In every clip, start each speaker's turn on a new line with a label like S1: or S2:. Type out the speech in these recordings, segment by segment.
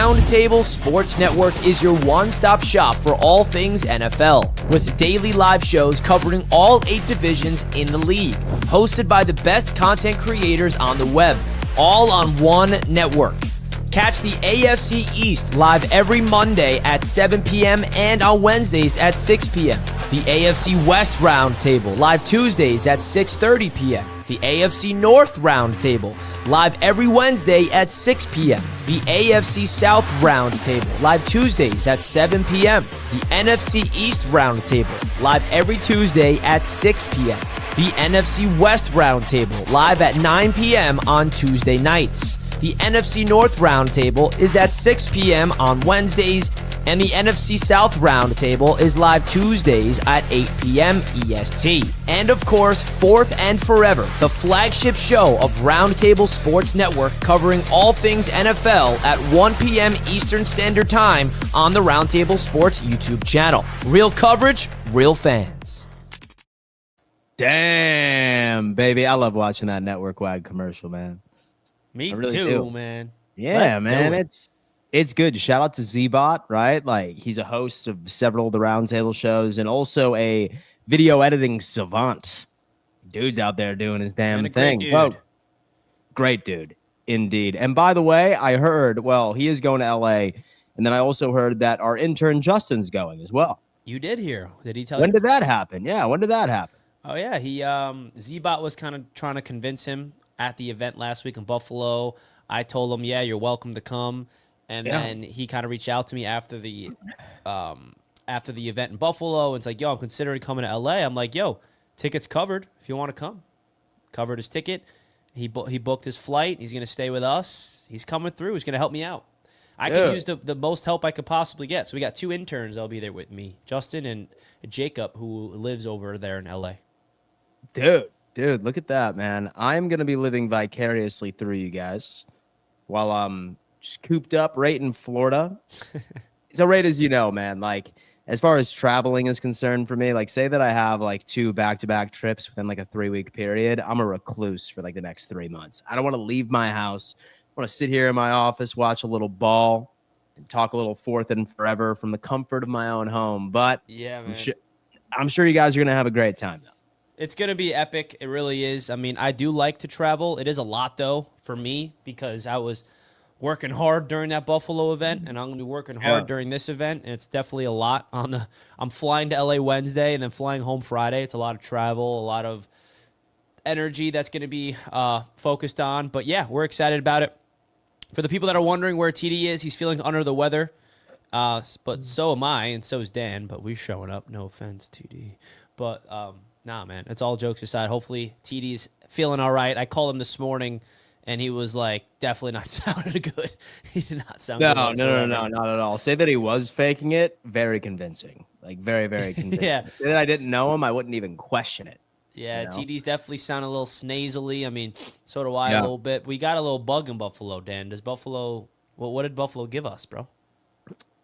S1: Roundtable Sports Network is your one-stop shop for all things NFL, with daily live shows covering all 8 divisions in the league, hosted by the best content creators on the web, all on one network. Catch the AFC East live every Monday at 7 p.m. and on Wednesdays at 6 p.m. The AFC West Roundtable live Tuesdays at 6:30 p.m. The AFC North Roundtable live every Wednesday at 6 p.m. The AFC South Roundtable live Tuesdays at 7 p.m. The NFC East Roundtable live every Tuesday at 6 p.m. The NFC West Roundtable live at 9 p.m. on Tuesday nights. The NFC North Roundtable is at 6 p.m. on Wednesdays, and the NFC South Roundtable is live Tuesdays at 8 p.m. EST. And of course, fourth and forever, the flagship show of Roundtable Sports Network covering all things NFL at 1 p.m. Eastern Standard Time on the Roundtable Sports YouTube channel. Real coverage, real fans.
S2: Damn, baby. I love watching that network-wide commercial, man.
S3: Me
S2: really
S3: too,
S2: do.
S3: man.
S2: Yeah,
S3: Let's
S2: man.
S3: do it.
S2: It's good. Shout out to Z-Bot, right? Like, he's a host of several of the Roundtable shows and also a video editing savant. Dude's out there doing his damn thing.
S3: Great dude.
S2: Whoa. Great dude, indeed. And by the way, I heard, well, he is going to LA, and then I also heard that our intern Justin's going as well.
S3: You did hear. Did he tell
S2: When
S3: you?
S2: did that happen? Yeah, when did that happen?
S3: Oh, yeah. He Z-Bot was kind of trying to convince him at the event last week in Buffalo. I told him, yeah, you're welcome to come. And then he kind of reached out to me after the event in Buffalo. And it's like, yo, I'm considering coming to LA. I'm like, yo, ticket's covered if you want to come. Covered his ticket. He booked his flight. He's going to stay with us. He's coming through. He's going to help me out. I can use the most help I could possibly get. So we got 2 interns that'll be there with me, Justin and Jacob, who lives over there in LA.
S2: Dude, look at that, man. I'm going to be living vicariously through you guys while I'm just cooped up right in Florida. So right as you know, man, like as far as traveling is concerned for me, like say that I have like 2 back-to-back trips within like a 3-week period, I'm a recluse for like the next 3 months. I don't want to leave my house. I want to sit here in my office, watch a little ball, and talk a little fourth and forever from the comfort of my own home. But
S3: yeah, man.
S2: I'm sure you guys are going to have a great time, though.
S3: It's going to be epic. It really is. I mean, I do like to travel. It is a lot, though, for me because I was working hard during that Buffalo event, and I'm going to be working hard during this event, and it's definitely a lot. I'm flying to LA Wednesday and then flying home Friday. It's a lot of travel, a lot of energy that's going to be focused on. But, yeah, we're excited about it. For the people that are wondering where TD is, he's feeling under the weather, but so am I, and so is Dan, but we're showing up. No offense, TD. But, nah, man, it's all jokes aside. Hopefully, TD's feeling all right. I called him this morning, and he was like, definitely not sounding good. He did not sound good.
S2: No, not at all. Say that he was faking it. Very convincing. Like, very, very convincing.
S3: Yeah.
S2: Say that I didn't know him, I wouldn't even question it.
S3: Yeah,
S2: You know?
S3: TD's definitely sounding a little snazily. I mean, so do I a little bit. We got a little bug in Buffalo, Dan. Does Buffalo, what did Buffalo give us, bro?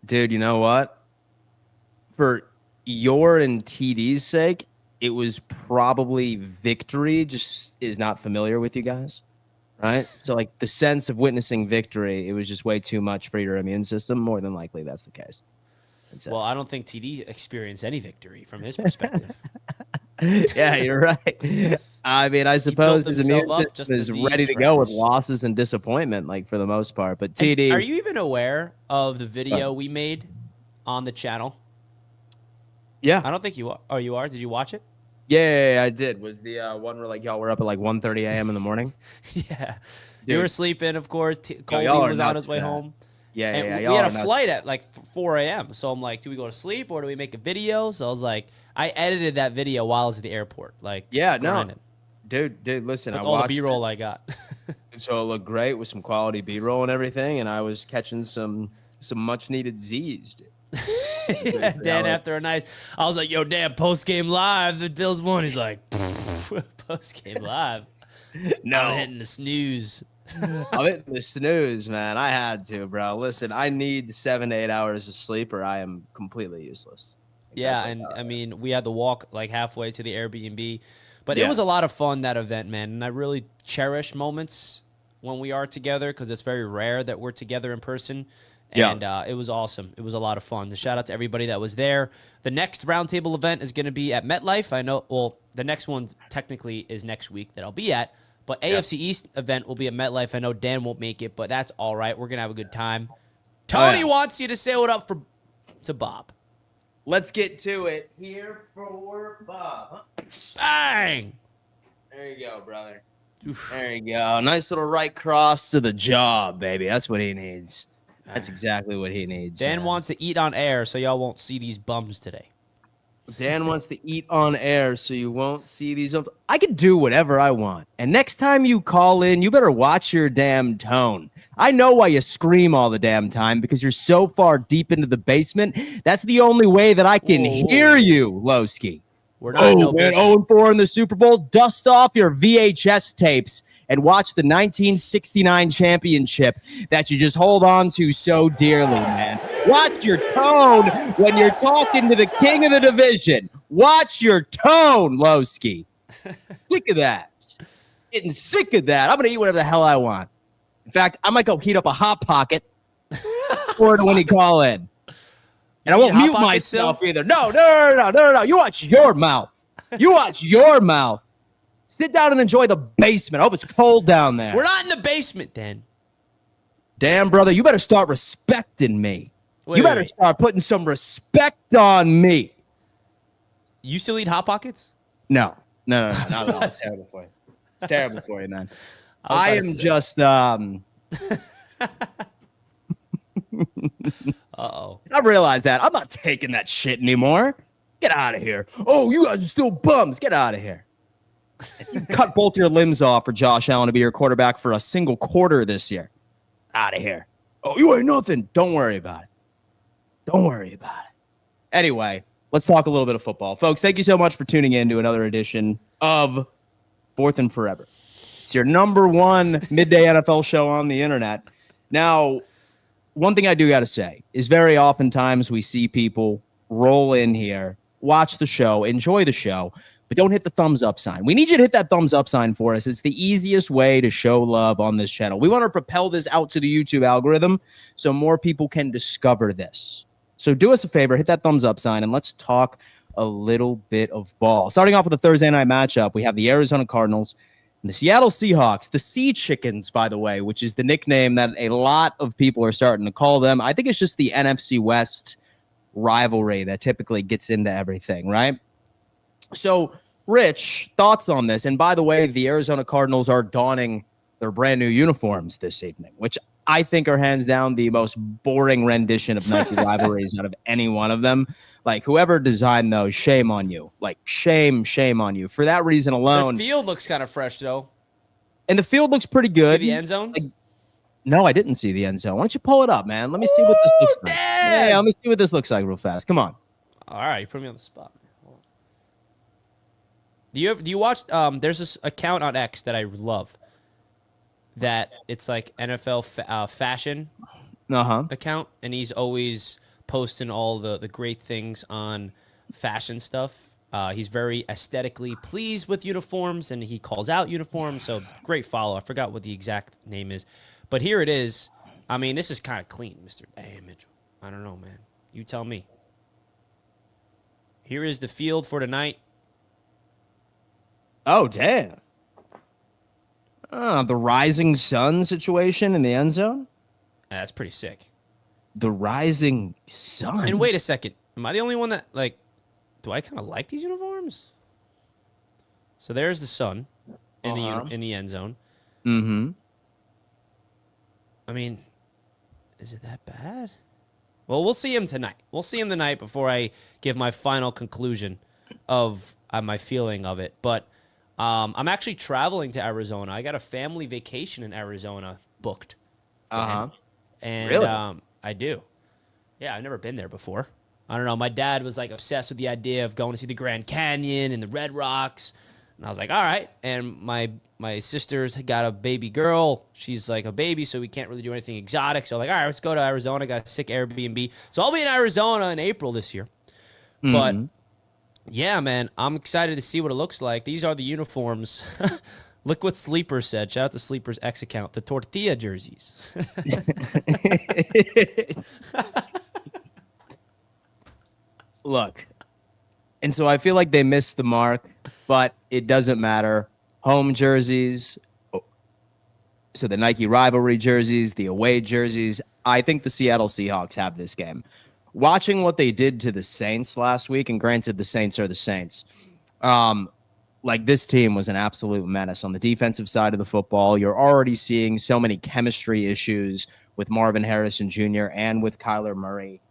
S2: Dude, you know what? For your and TD's sake, it was probably victory just is not familiar with you guys, right? So, like, the sense of witnessing victory, it was just way too much for your immune system. More than likely, that's the case.
S3: Well, I don't think TD experienced any victory from his perspective.
S2: Yeah, you're right. I mean, I suppose his immune system is ready to go with losses and disappointment, like, for the most part. But TD...
S3: Are you even aware of the video we made on the channel?
S2: Yeah.
S3: I don't think you are. Oh, you are? Did you watch it?
S2: Yeah, I did. Was the one where, like, y'all were up at, like, 1:30 a.m. in the morning?
S3: Yeah.
S2: Dude.
S3: You were sleeping, of course. Colby was on his way home.
S2: Yeah,
S3: and
S2: yeah.
S3: We had a flight at like 4 a.m. So I'm like, do we go to sleep or do we make a video? So I was like, I edited that video while I was at the airport. Like,
S2: yeah,
S3: grinding.
S2: no, dude, listen,
S3: With
S2: I
S3: all
S2: watched
S3: the B-roll I got.
S2: so it looked great with some quality B-roll and everything, and I was catching some much needed Z's, dude.
S3: Yeah, Dan, after a nice, I was like, yo, Dan, post-game live, the Bills won. He's like, post-game live.
S2: No,
S3: I'm hitting the snooze.
S2: I'm hitting the snooze, man. I had to, bro. Listen, I need 7 to 8 hours of sleep or I am completely useless. Like,
S3: yeah, and I mean, we had to walk like halfway to the Airbnb. But it was a lot of fun, that event, man. And I really cherish moments when we are together because it's very rare that we're together in person. And it was awesome. It was a lot of fun. The shout out to everybody that was there. The next Roundtable event is going to be at MetLife. I know, well, the next one technically is next week that I'll be at. But AFC East event will be at MetLife. I know Dan won't make it, but that's all right. We're going to have a good time. Tony wants you to say what up to Bob.
S2: Let's get to it. Here for Bob.
S3: Bang!
S2: There you go, brother. Oof. There you go. Nice little right cross to the jaw, baby. That's what he needs. That's exactly what he needs.
S3: Dan wants to eat on air, so y'all won't see these bums today.
S2: Dan wants to eat on air, so you won't see these. I can do whatever I want. And next time you call in, you better watch your damn tone. I know why you scream all the damn time, because you're so far deep into the basement. That's the only way that I can hear you, Loski.
S3: We're not
S2: man, 0-4 in the Super Bowl. Dust off your VHS tapes and watch the 1969 championship that you just hold on to so dearly, man. Watch your tone when you're talking to the king of the division. Watch your tone, Loski. Sick of that. Getting sick of that. I'm going to eat whatever the hell I want. In fact, I might go heat up a Hot Pocket for it when you call in. And I won't mute myself either. No. You watch your mouth. You watch your mouth. Sit down and enjoy the basement. I hope it's cold down there.
S3: We're not in the basement, Dan.
S2: Damn, brother, you better start respecting me. You better start putting some respect on me.
S3: You still eat Hot Pockets?
S2: No, not at all. It's terrible for you. It's terrible for you, man. I am just
S3: Uh-oh.
S2: I realize that. I'm not taking that shit anymore. Get out of here. Oh, you guys are still bums. Get out of here. You cut both your limbs off for Josh Allen to be your quarterback for a single quarter this year. Out of here. Oh, you ain't nothing. Don't worry about it. Don't worry about it. Anyway, let's talk a little bit of football. Folks, thank you so much for tuning in to another edition of Fourth and Forever. It's your number one midday NFL show on the internet. Now, one thing I do got to say is very oftentimes we see people roll in here, watch the show, enjoy the show, but don't hit the thumbs up sign. We need you to hit that thumbs up sign for us. It's the easiest way to show love on this channel. We want to propel this out to the YouTube algorithm so more people can discover this. So do us a favor, hit that thumbs up sign, and let's talk a little bit of ball. Starting off with the Thursday night matchup, we have the Arizona Cardinals and the Seattle Seahawks, the Sea Chickens, by the way, which is the nickname that a lot of people are starting to call them. I think it's just the NFC West rivalry that typically gets into everything, right? So, Rich, thoughts on this? And by the way, the Arizona Cardinals are donning their brand new uniforms this evening, which I think are hands down the most boring rendition of Nike rivalries out of any one of them. Like, whoever designed those, shame on you. Like, shame on you. For that reason alone.
S3: The field looks kind of fresh, though.
S2: And the field looks pretty good.
S3: See the end zones?
S2: Like, no, I didn't see the end zone. Why don't you pull it up, man? Let me see what this looks like. Yeah, let me see what this looks like real fast. Come on.
S3: All right, you put me on the spot. Do you watch? There's this account on X that I love. That it's like NFL fashion account, and he's always posting all the great things on fashion stuff. He's very aesthetically pleased with uniforms, and he calls out uniforms. So great follow. I forgot what the exact name is, but here it is. I mean, this is kind of clean, Mr. A. Mitchell. I don't know, man. You tell me. Here is the field for tonight.
S2: Oh, damn. The rising sun situation in the end zone?
S3: That's pretty sick.
S2: The rising sun?
S3: And wait a second. Am I the only one that, like, do I kind of like these uniforms? So there's the sun in the end zone.
S2: Mm-hmm.
S3: I mean, is it that bad? Well, we'll see him tonight. We'll see him tonight before I give my final conclusion of my feeling of it. But I'm actually traveling to Arizona. I got a family vacation in Arizona booked. And
S2: really?
S3: I do. Yeah, I've never been there before. I don't know. My dad was like obsessed with the idea of going to see the Grand Canyon and the Red Rocks. And I was like, all right. And my sister's got a baby girl. She's like a baby, so we can't really do anything exotic. So like, all right, let's go to Arizona. Got a sick Airbnb. So I'll be in Arizona in April this year. Mm-hmm. But yeah, man, I'm excited to see what it looks like. These are the uniforms Look what Sleeper said. Shout out to Sleeper's X account. The tortilla jerseys.
S2: Look, and so I feel like they missed the mark, but it doesn't matter. Home jerseys, so the Nike rivalry jerseys, the away jerseys. I think the Seattle Seahawks have this game. Watching what they did to the Saints last week, and granted, the Saints are the Saints. Like, this team was an absolute menace on the defensive side of the football. You're already seeing so many chemistry issues with Marvin Harrison Jr. and with Kyler Murray.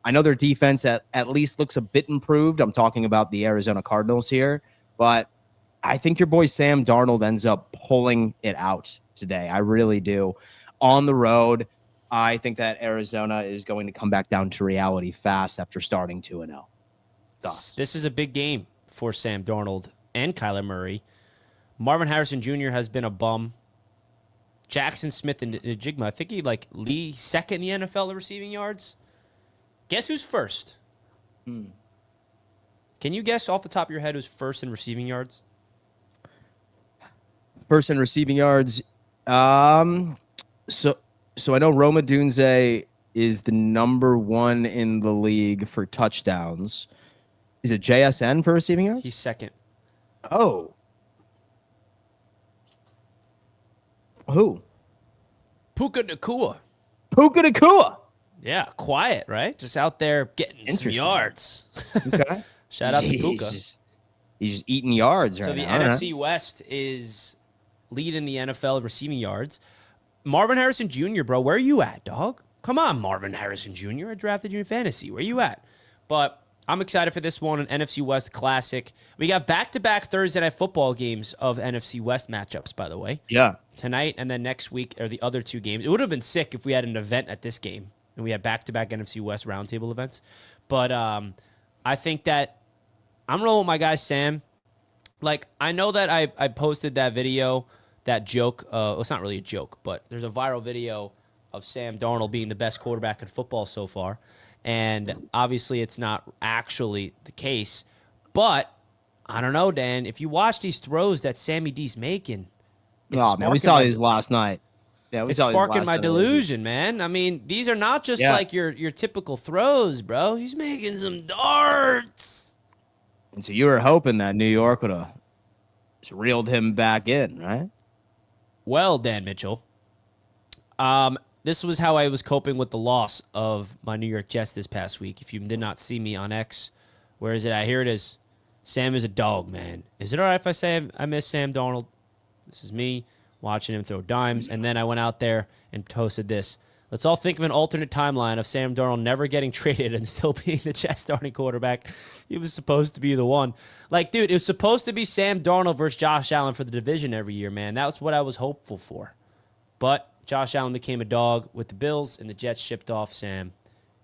S2: I know their defense at least looks a bit improved. I'm talking about the Arizona Cardinals here, but I think your boy Sam Darnold ends up pulling it out today. I really do. On the road, I think that Arizona is going to come back down to reality fast after starting 2-0.
S3: This is a big game for Sam Darnold and Kyler Murray. Marvin Harrison Jr. has been a bum. Jackson Smith and Njigma, I think he leads second in the NFL in receiving yards. Guess who's first? Can you guess off the top of your head who's first in receiving yards?
S2: First in receiving yards. So I know Roma Dunze is the number 1 in the league for touchdowns. Is it JSN for receiving yards?
S3: He's second.
S2: Oh. Who?
S3: Puka Nacua.
S2: Puka Nacua.
S3: Yeah, quiet, right? Just out there getting some yards.
S2: Okay.
S3: Shout out to Puka.
S2: He's just eating yards right now.
S3: So the NFC West is leading the NFL receiving yards. Marvin Harrison Jr., bro, where are you at, dog? Come on, Marvin Harrison Jr. I drafted you in fantasy. Where you at? But I'm excited for this one, an NFC West classic. We got back-to-back Thursday night football games of NFC West matchups, by the way.
S2: Yeah.
S3: Tonight and then next week are the other 2 games. It would have been sick if we had an event at this game and we had back-to-back NFC West roundtable events. But I think that I'm rolling with my guy, Sam. Like, I know that I posted that video, that joke. Well, it's not really a joke, but there's a viral video of Sam Darnold being the best quarterback in football so far. And obviously it's not actually the case. But I don't know, Dan. If you watch these throws that Sammy D's making,
S2: man, we saw these last night. Yeah,
S3: it's sparking my delusion, man. I mean, these are not just like your typical throws, bro. He's making some darts.
S2: And so you were hoping that New York would have just reeled him back in, right?
S3: Well, Dan Mitchell, this was how I was coping with the loss of my New York Jets this past week. If you did not see me on X, where is it at? Here it is. Sam is a dog, man. Is it all right if I say I miss Sam Darnold? This is me watching him throw dimes. And then I went out there and posted this. Let's all think of an alternate timeline of Sam Darnold never getting traded and still being the Jets starting quarterback. He was supposed to be the one. Like, dude, it was supposed to be Sam Darnold versus Josh Allen for the division every year, man. That was what I was hopeful for. But Josh Allen became a dog with the Bills, and the Jets shipped off Sam.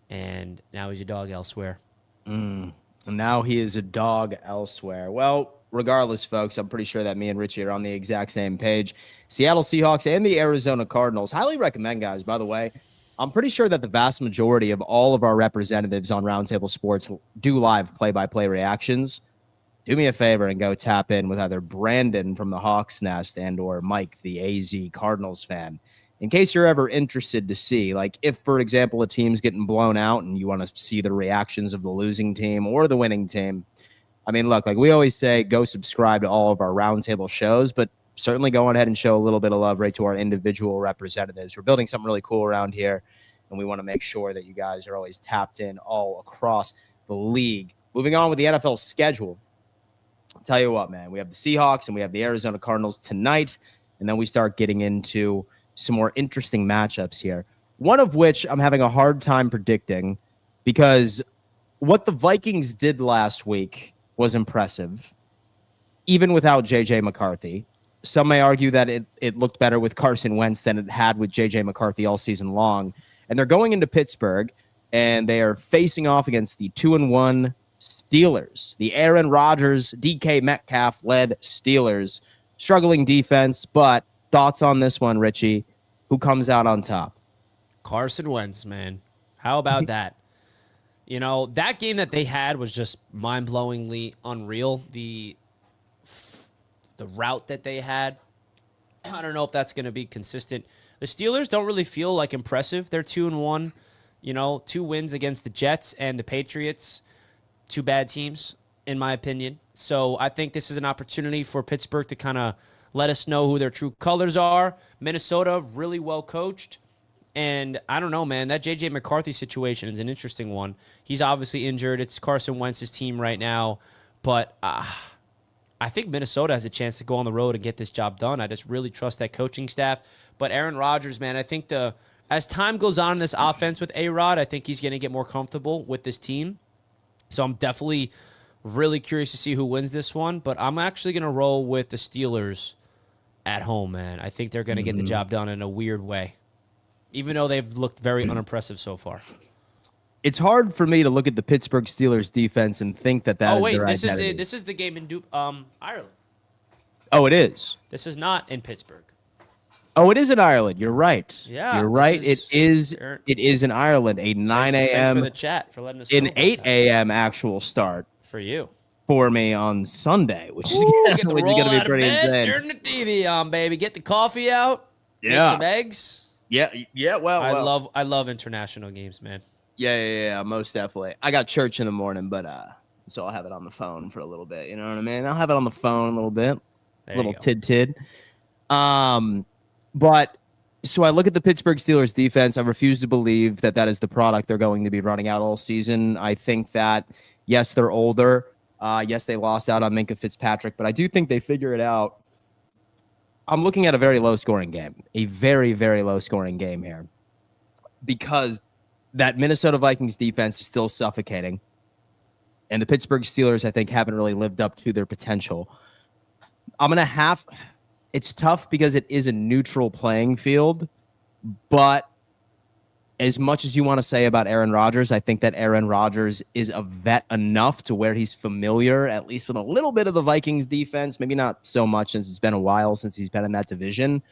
S3: And now he's a dog elsewhere.
S2: And now he is a dog elsewhere. Well, regardless, folks, I'm pretty sure that me and Ritchie are on the exact same page. Seattle Seahawks and the Arizona Cardinals. Highly recommend, guys, by the way. I'm pretty sure that the vast majority of all of our representatives on Roundtable Sports do live play-by-play reactions. Do me a favor and go tap in with either Brandon from the Hawks Nest and or Mike, the AZ Cardinals fan. In case you're ever interested to see, like if, for example, a team's getting blown out and you want to see the reactions of the losing team or the winning team. I mean, look, like we always say, go subscribe to all of our Roundtable shows, but certainly go on ahead and show a little bit of love right to our individual representatives. We're building something really cool around here, and we want to make sure that you guys are always tapped in all across the league. Moving on with the NFL schedule. I'll tell you what, man, we have the Seahawks and we have the Arizona Cardinals tonight, and then we start getting into some more interesting matchups here, one of which I'm having a hard time predicting because what the Vikings did last week was impressive, even without J.J. McCarthy. Some may argue that it looked better with Carson Wentz than it had with J.J. McCarthy all season long. And they're going into Pittsburgh, and they are facing off against the 2-1 Steelers, the Aaron Rodgers, DK Metcalf-led Steelers. Struggling defense, but thoughts on this one, Ritchie? Who comes out on top?
S3: Carson Wentz, man. How about that? You know, that game that they had was just mind-blowingly unreal. The route that they had I don't know if that's going to be consistent. The Steelers don't really feel like impressive. They're 2-1, 2 wins against the Jets and the Patriots. 2 bad teams, in my opinion. So I think this is an opportunity for Pittsburgh to kind of let us know who their true colors are. Minnesota, really well coached. And I don't know, man. That J.J. McCarthy situation is an interesting one. He's obviously injured. It's Carson Wentz's team right now. But I think Minnesota has a chance to go on the road and get this job done. I just really trust that coaching staff. But Aaron Rodgers, man, I think as time goes on in this offense with A-Rod, I think he's going to get more comfortable with this team. So I'm definitely really curious to see who wins this one. But I'm actually going to roll with the Steelers at home, man. I think they're going to get the job done in a weird way, even though they've looked very unimpressive so far.
S2: It's hard for me to look at the Pittsburgh Steelers defense and think that is their identity.
S3: This is the game in Ireland.
S2: Oh, it is?
S3: This is not in Pittsburgh.
S2: Oh, it is in Ireland. You're right.
S3: Yeah.
S2: You're right. It is in Ireland. A 9 a.m.
S3: Thanks for the chat for letting us know.
S2: An 8 a.m. actual start
S3: for you.
S2: For me on Sunday, which is going to be pretty insane.
S3: Turn the TV on, baby. Get the coffee out.
S2: Yeah.
S3: Make some eggs.
S2: Yeah. Well,
S3: I love international games, man.
S2: Yeah. Most definitely. I got church in the morning, but so I'll have it on the phone for a little bit. You know what I mean? I'll have it on the phone a little bit, a little tid. But so I look at the Pittsburgh Steelers defense. I refuse to believe that is the product they're going to be running out all season. I think that yes, they're older. Yes, they lost out on Minkah Fitzpatrick, but I do think they figure it out. I'm looking at a very low-scoring game, a very, very low-scoring game here, because that Minnesota Vikings defense is still suffocating, and the Pittsburgh Steelers, I think, haven't really lived up to their potential. It's tough because it is a neutral playing field, but as much as you want to say about Aaron Rodgers, I think that Aaron Rodgers is a vet enough to where he's familiar, at least with a little bit of the Vikings defense, maybe not so much since it's been a while since he's been in that division.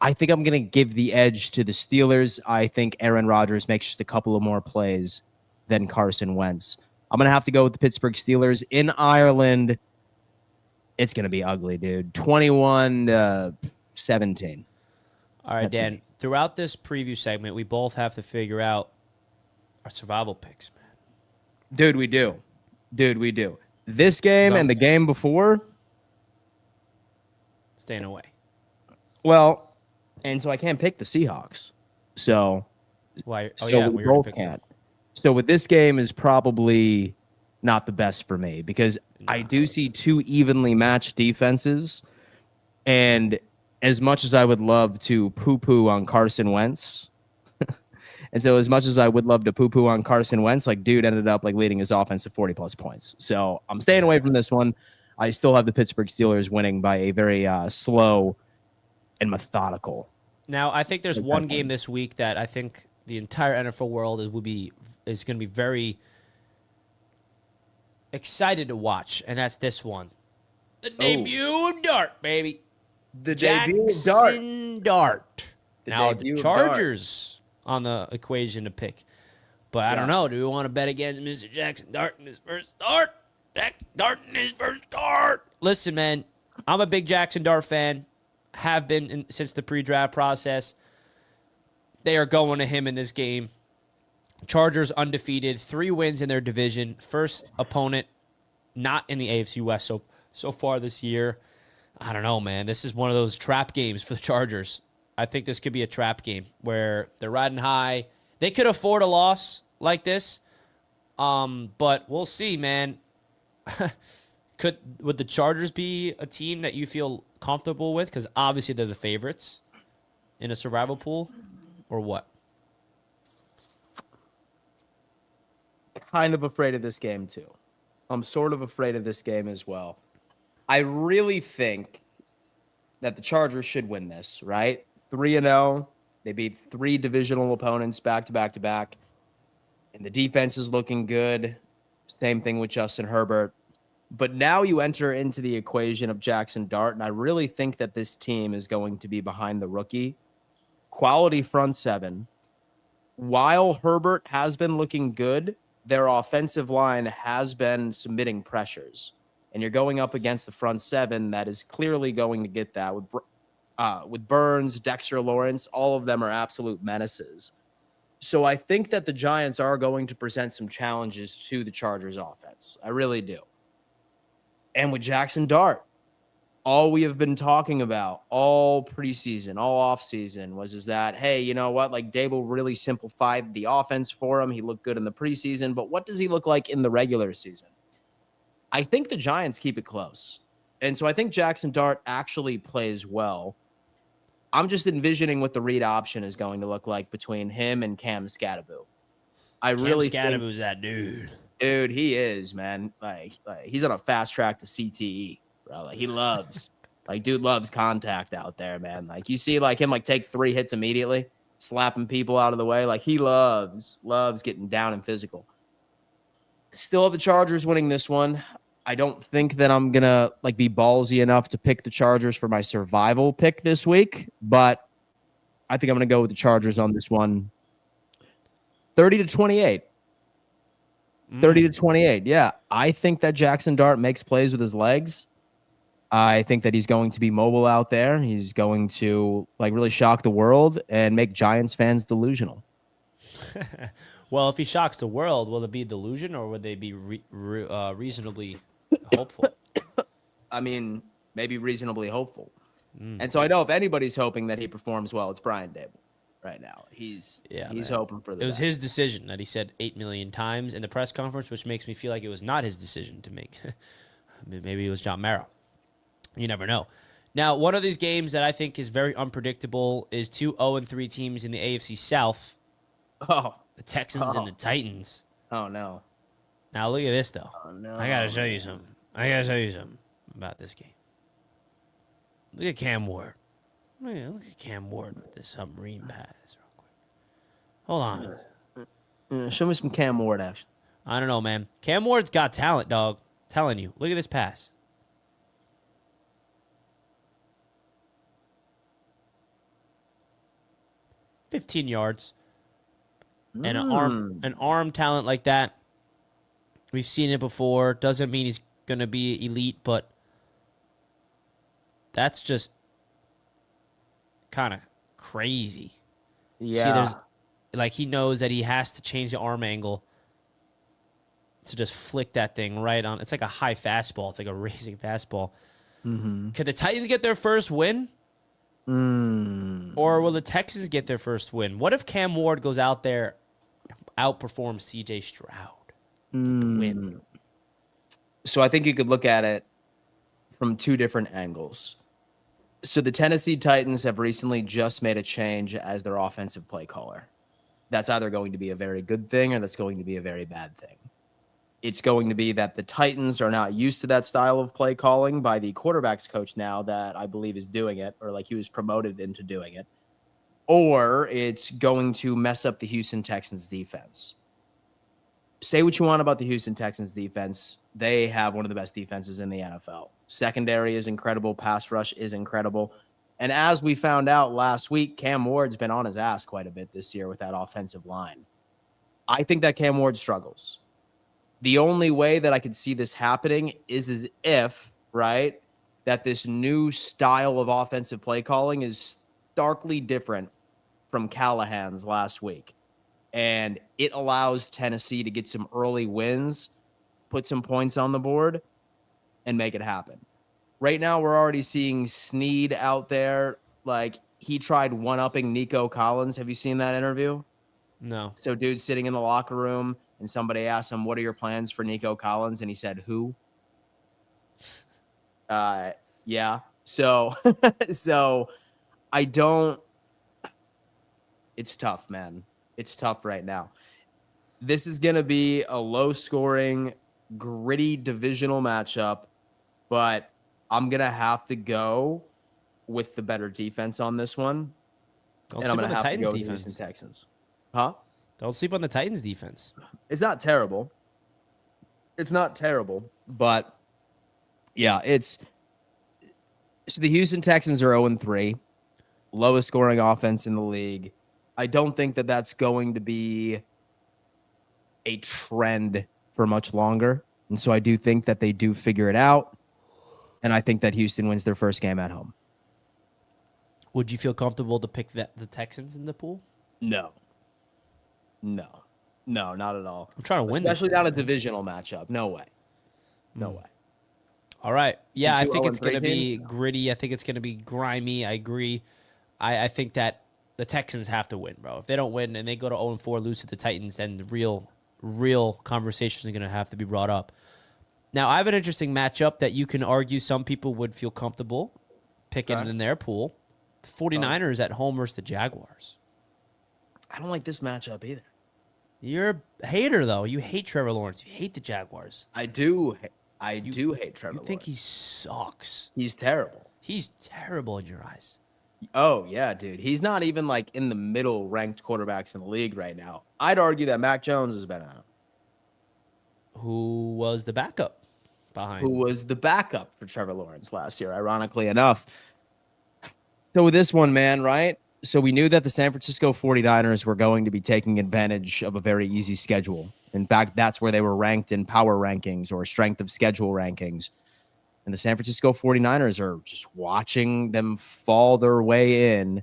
S2: I think I'm going to give the edge to the Steelers. I think Aaron Rodgers makes just a couple of more plays than Carson Wentz. I'm going to have to go with the Pittsburgh Steelers in Ireland. It's going to be ugly, dude. 21-17.
S3: All right,
S2: That's
S3: Dan.
S2: me.
S3: Throughout this preview segment, we both have to figure out our survival picks, man.
S2: Dude, we do. This game and the game before.
S3: Staying away.
S2: Well, and so I can't pick the Seahawks. So,
S3: Why?
S2: we both can't. So with this game is probably not the best for me because I do see 2 evenly matched defenses, and as much as I would love to poo-poo on Carson Wentz, and so as much as I would love to poo-poo on Carson Wentz, dude ended up leading his offense to 40-plus points. So I'm staying away from this one. I still have the Pittsburgh Steelers winning by a very slow and methodical.
S3: Now, I think there's one game this week that I think the entire NFL world is going to be very excited to watch, and that's this one. The debut of Dart, baby.
S2: The
S3: Jackson Dart. Now the Chargers on the equation to pick. But I don't know. Do we want to bet against Mr. Jackson Dart in his first start? Jackson Dart in his first start. Listen, man, I'm a big Jackson Dart fan. Have been since the pre-draft process. They are going to him in this game. Chargers undefeated, 3 wins in their division. First opponent not in the AFC West so far this year. I don't know, man. This is one of those trap games for the Chargers. I think this could be a trap game where they're riding high. They could afford a loss like this, but we'll see, man. Would the Chargers be a team that you feel comfortable with? Because obviously they're the favorites in a survival pool, or what?
S2: Kind of afraid of this game, too. I'm sort of afraid of this game as well. I really think that the Chargers should win this, right? 3-0. They beat 3 divisional opponents back to back to back. And the defense is looking good. Same thing with Justin Herbert. But now you enter into the equation of Jackson Dart, and I really think that this team is going to be behind the rookie. Quality front 7. While Herbert has been looking good, their offensive line has been submitting pressures. And you're going up against the front 7 that is clearly going to get that with with Burns, Dexter Lawrence, all of them are absolute menaces. So I think that the Giants are going to present some challenges to the Chargers offense. I really do. And with Jackson Dart, all we have been talking about all preseason, all offseason is that, hey, you know what? Like Dable really simplified the offense for him. He looked good in the preseason, but what does he look like in the regular season? I think the Giants keep it close. And so I think Jackson Dart actually plays well. I'm just envisioning what the read option is going to look like between him and Cam Scatterbo. I really think
S3: that dude.
S2: Dude, he is, man. Like he's on a fast track to CTE, bro. Like he loves, dude loves contact out there, man. Like you see, like him, take 3 hits immediately, slapping people out of the way. Like he loves getting down and physical. Still have the Chargers winning this one. I don't think that I'm gonna be ballsy enough to pick the Chargers for my survival pick this week, but I think I'm gonna go with the Chargers on this one. 30-28. 30-28. Yeah. I think that Jackson Dart makes plays with his legs. I think that he's going to be mobile out there. He's going to really shock the world and make Giants fans delusional.
S3: Well, if he shocks the world, will it be delusion or would they be reasonably hopeful?
S2: I mean, maybe reasonably hopeful. And so I know if anybody's hoping that he performs well, it's Brian Dable right now. He's hoping for the
S3: It was
S2: best.
S3: his decision that he said 8 million times in the press conference, which makes me feel like it was not his decision to make. Maybe it was John Mara. You never know. Now, one of these games that I think is very unpredictable is 2 0-3 teams in the AFC South.
S2: Oh.
S3: The Texans and the Titans.
S2: Oh, no.
S3: Now, look at this, though.
S2: Oh, no.
S3: I got to show you something. About this game. Look at Cam Ward. Look at Cam Ward with this submarine pass real quick. Hold on.
S2: Show me some Cam Ward action.
S3: I don't know, man. Cam Ward's got talent, dog. Telling you. Look at this pass. $15 yards. And an arm talent like that. We've seen it before. Doesn't mean he's going to be elite, but that's just kind of crazy.
S2: Yeah.
S3: See, there's he knows that he has to change the arm angle to just flick that thing right on. It's like a high fastball. It's like a racing fastball.
S2: Mm-hmm.
S3: Could the Titans get their first win? Or will the Texans get their first win? What if Cam Ward goes out there, outperforms C.J. Stroud? Win.
S2: So I think you could look at it from 2 different angles. So the Tennessee Titans have recently just made a change as their offensive play caller. That's either going to be a very good thing or that's going to be a very bad thing. It's going to be that the Titans are not used to that style of play calling by the quarterback's coach now that I believe is doing it, or he was promoted into doing it. Or it's going to mess up the Houston Texans defense. Say what you want about the Houston Texans defense. They have one of the best defenses in the NFL. Secondary is incredible. Pass rush is incredible. And as we found out last week, Cam Ward's been on his ass quite a bit this year with that offensive line. I think that Cam Ward struggles. The only way that I could see this happening is if, right, that this new style of offensive play calling is starkly different from Callahan's last week. And it allows Tennessee to get some early wins, put some points on the board, and make it happen. Right now, we're already seeing Snead out there. He tried one-upping Nico Collins. Have you seen that interview?
S3: No.
S2: So dude's sitting in the locker room, and somebody asked him, what are your plans for Nico Collins? And he said, who? Yeah. So I don't – it's tough, man. It's tough right now. This is going to be a low-scoring, gritty divisional matchup, but I'm going to have to go with the better defense on this one.
S3: Don't
S2: and I'm
S3: sleep
S2: going
S3: on
S2: to
S3: the
S2: have to
S3: Titans
S2: go with the
S3: defense.
S2: Houston Texans. Huh?
S3: Don't sleep on the Titans defense.
S2: It's not terrible. It's not terrible, but yeah, so the Houston Texans are 0-3, lowest scoring offense in the league. I don't think that that's going to be a trend for much longer. And so I do think that they do figure it out. And I think that Houston wins their first game at home.
S3: Would you feel comfortable to pick the Texans in the pool?
S2: No, not at all.
S3: I'm trying to win,
S2: especially
S3: this
S2: not
S3: thing,
S2: a
S3: man.
S2: divisional matchup. No way. No way.
S3: All right. Yeah, I think it's
S2: 2-0-3
S3: going to be
S2: team?
S3: gritty. I think it's going to be grimy. I agree. I think that the Texans have to win, bro. If they don't win and they go to 0-4, lose to the Titans, then the real conversations are going to have to be brought up. Now, I have an interesting matchup that you can argue some people would feel comfortable picking in their pool. The 49ers at home versus the Jaguars.
S2: I don't like this matchup either.
S3: You're a hater, though. You hate Trevor Lawrence. You hate the Jaguars.
S2: I do hate Trevor
S3: You think
S2: Lawrence.
S3: he sucks.
S2: He's terrible.
S3: He's terrible in your eyes.
S2: Oh, yeah, dude. He's not even like in the middle ranked quarterbacks in the league right now. I'd argue that Mac Jones is better than him.
S3: Who was the backup behind?
S2: Who was the backup for Trevor Lawrence last year, ironically enough. So with this one, man, right? So we knew that the San Francisco 49ers were going to be taking advantage of a very easy schedule. In fact, that's where they were ranked in power rankings or strength of schedule rankings. And the San Francisco 49ers are just watching them fall their way in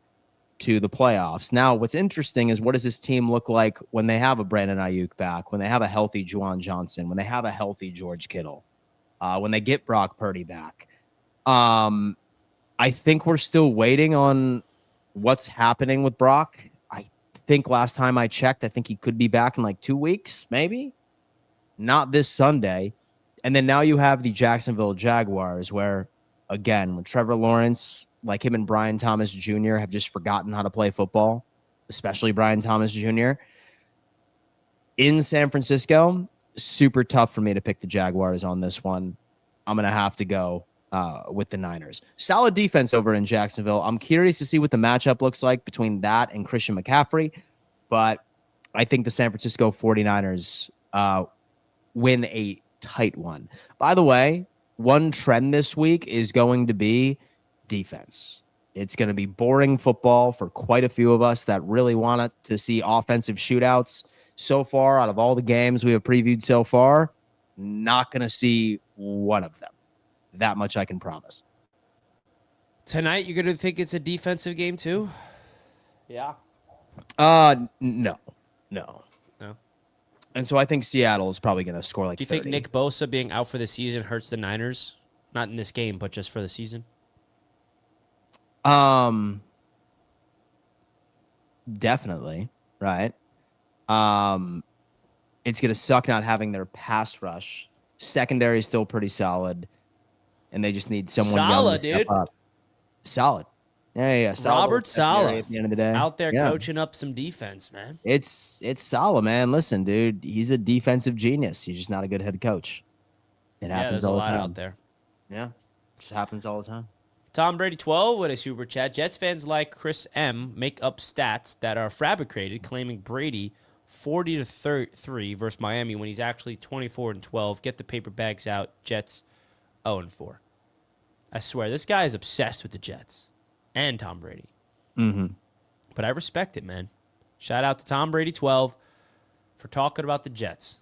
S2: to the playoffs. Now, what's interesting is what does this team look like when they have a Brandon Ayuk back, when they have a healthy Juwan Johnson, when they have a healthy George Kittle, when they get Brock Purdy back. I think we're still waiting on what's happening with Brock. I think last time I checked, I think he could be back in like 2 weeks, maybe. Not this Sunday. And then now you have the Jacksonville Jaguars where, again, when Trevor Lawrence, like him and Brian Thomas Jr. have just forgotten how to play football, especially Brian Thomas Jr. In San Francisco, super tough for me to pick the Jaguars on this one. I'm going to have to go with the Niners. Solid defense over in Jacksonville. I'm curious to see what the matchup looks like between that and Christian McCaffrey, but I think the San Francisco 49ers win a tight one. By the way, one trend this week is going to be defense. It's going to be boring football for quite a few of us that really want to see offensive shootouts. So far, out of all the games we have previewed so far, not going to see one of them. That much I can promise.
S3: Tonight, you're going to think it's a defensive game too? Yeah.
S2: No.
S3: No.
S2: And so I think Seattle is probably going to score like 30.
S3: Do you think Nick Bosa being out for the season hurts the Niners? Not in this game, but just for the season?
S2: Definitely, right? It's going to suck not having their pass rush. Secondary is still pretty solid, and they just need someone young to step up. Solid. Yeah.
S3: Robert Saleh
S2: at the end of the day.
S3: out there coaching up some defense, man.
S2: It's Saleh, man. Listen, dude, he's a defensive genius. He's just not a good head coach. It happens all the time.
S3: There's a lot out there.
S2: Yeah, just happens all the time.
S3: Tom Brady 12 with a super chat. Jets fans like Chris M make up stats that are fabricated, claiming Brady 40-3 versus Miami when he's actually 24-12. Get the paper bags out. Jets 0-4. I swear, this guy is obsessed with the Jets and Tom Brady.
S2: Mm-hmm.
S3: But I respect it, man. Shout out to Tom Brady 12 for talking about the Jets.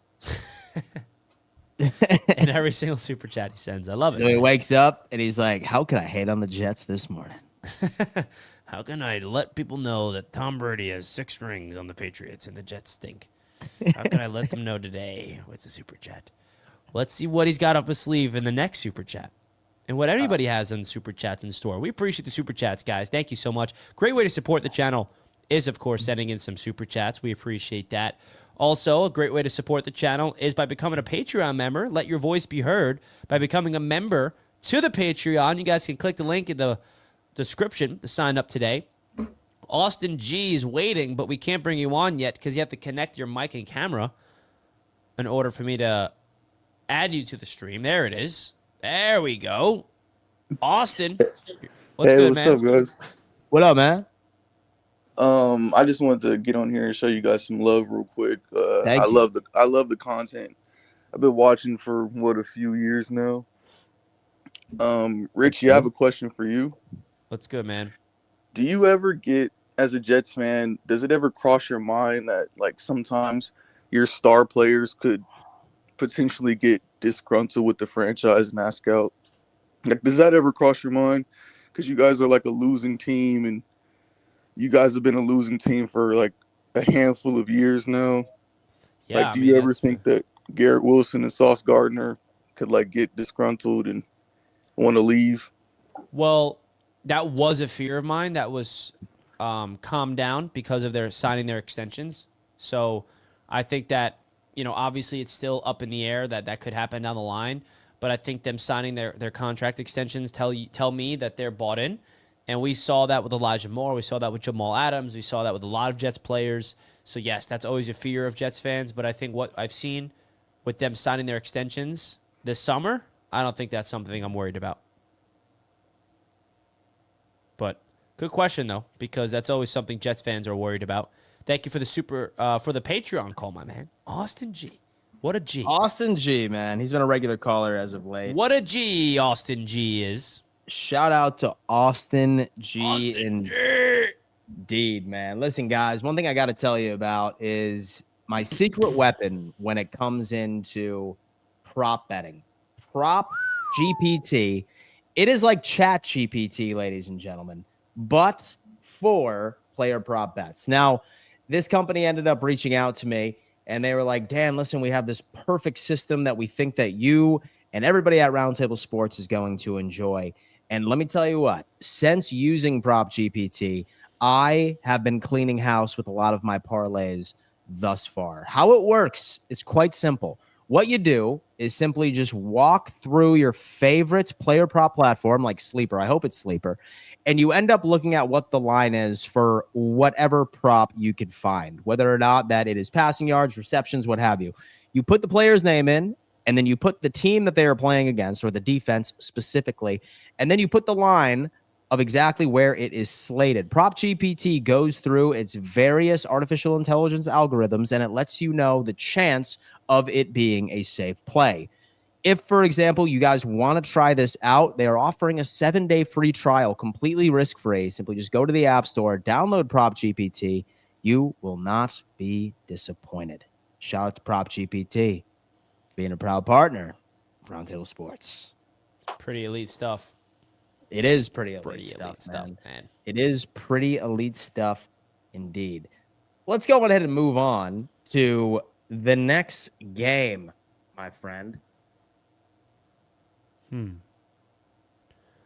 S3: In every single super chat he sends. I love it.
S2: So he wakes up and he's like, how can I hate on the Jets this morning?
S3: How can I let people know that Tom Brady has 6 rings on the Patriots and the Jets stink? How can I let them know today with the super chat? Let's see what he's got up his sleeve in the next super chat. And what anybody has on super chats in store. We appreciate the super chats, guys. Thank you so much. Great way to support the channel is, of course, sending in some super chats. We appreciate that. Also, a great way to support the channel is by becoming a Patreon member. Let your voice be heard by becoming a member to the Patreon. You guys can click the link in the description to sign up today. Austin G is waiting, but we can't bring you on yet because you have to connect your mic and camera in order for me to add you to the stream. There it is. There we go. Austin. What's good, man?
S4: Up, guys?
S2: What up, man?
S4: I just wanted to get on here and show you guys some love real quick.
S2: Thank
S4: I
S2: you.
S4: love the content. I've been watching for a few years now. Ritchie, I have a question for you.
S3: What's good, man?
S4: Do you ever get, as a Jets fan, does it ever cross your mind that like sometimes your star players could potentially get disgruntled with the franchise and ask out? Like, does that ever cross your mind? because you guys are like a losing team, and you guys have been a losing team for like a handful of years now.
S3: Yeah,
S4: Like,
S3: I
S4: do
S3: mean,
S4: you ever think that Garrett Wilson and Sauce Gardner could like get disgruntled and want to leave?
S3: well, that was a fear of mine that was calmed down because of their signing their extensions. So I think that, obviously it's still up in the air that could happen down the line. But I think them signing their contract extensions tell me that they're bought in. And we saw that with Elijah Moore. We saw that with Jamal Adams. We saw that with a lot of Jets players. So, yes, that's always a fear of Jets fans. But I think what I've seen with them signing their extensions this summer, I don't think that's something I'm worried about. But good question, though, because that's always something Jets fans are worried about. Thank you for the for the Patreon call, my man. Austin G. What a G.
S2: Austin G, man. He's been a regular caller as of late.
S3: What a G Austin G is.
S2: Shout out to Austin G. Indeed, man. Listen, guys, one thing I got to tell you about is my secret weapon when it comes into prop betting. Prop GPT. It is like Chat GPT, ladies and gentlemen, but for player prop bets. Now, this company ended up reaching out to me, and they were like, Dan, listen, we have this perfect system that we think that you and everybody at Roundtable Sports is going to enjoy. And let me tell you what, since using Prop GPT, I have been cleaning house with a lot of my parlays thus far. How it works, it's quite simple. What you do is simply just walk through your favorite player prop platform like Sleeper. I hope it's Sleeper. And you end up looking at what the line is for whatever prop you can find, whether or not that it is passing yards, receptions, what have you. You put the player's name in, and then you put the team that they are playing against, or the defense specifically, and then you put the line of exactly where it is slated. Prop GPT goes through its various artificial intelligence algorithms, and it lets you know the chance of it being a safe play. If, for example, you guys want to try this out, they are offering a 7-day free trial, completely risk-free. Simply just go to the App Store, download Prop GPT. You will not be disappointed. Shout out to Prop GPT, being a proud partner of Roundtable Sports.
S3: Pretty elite stuff.
S2: It is pretty elite stuff, man. It is pretty elite stuff indeed. Let's go ahead and move on to the next game, my friend.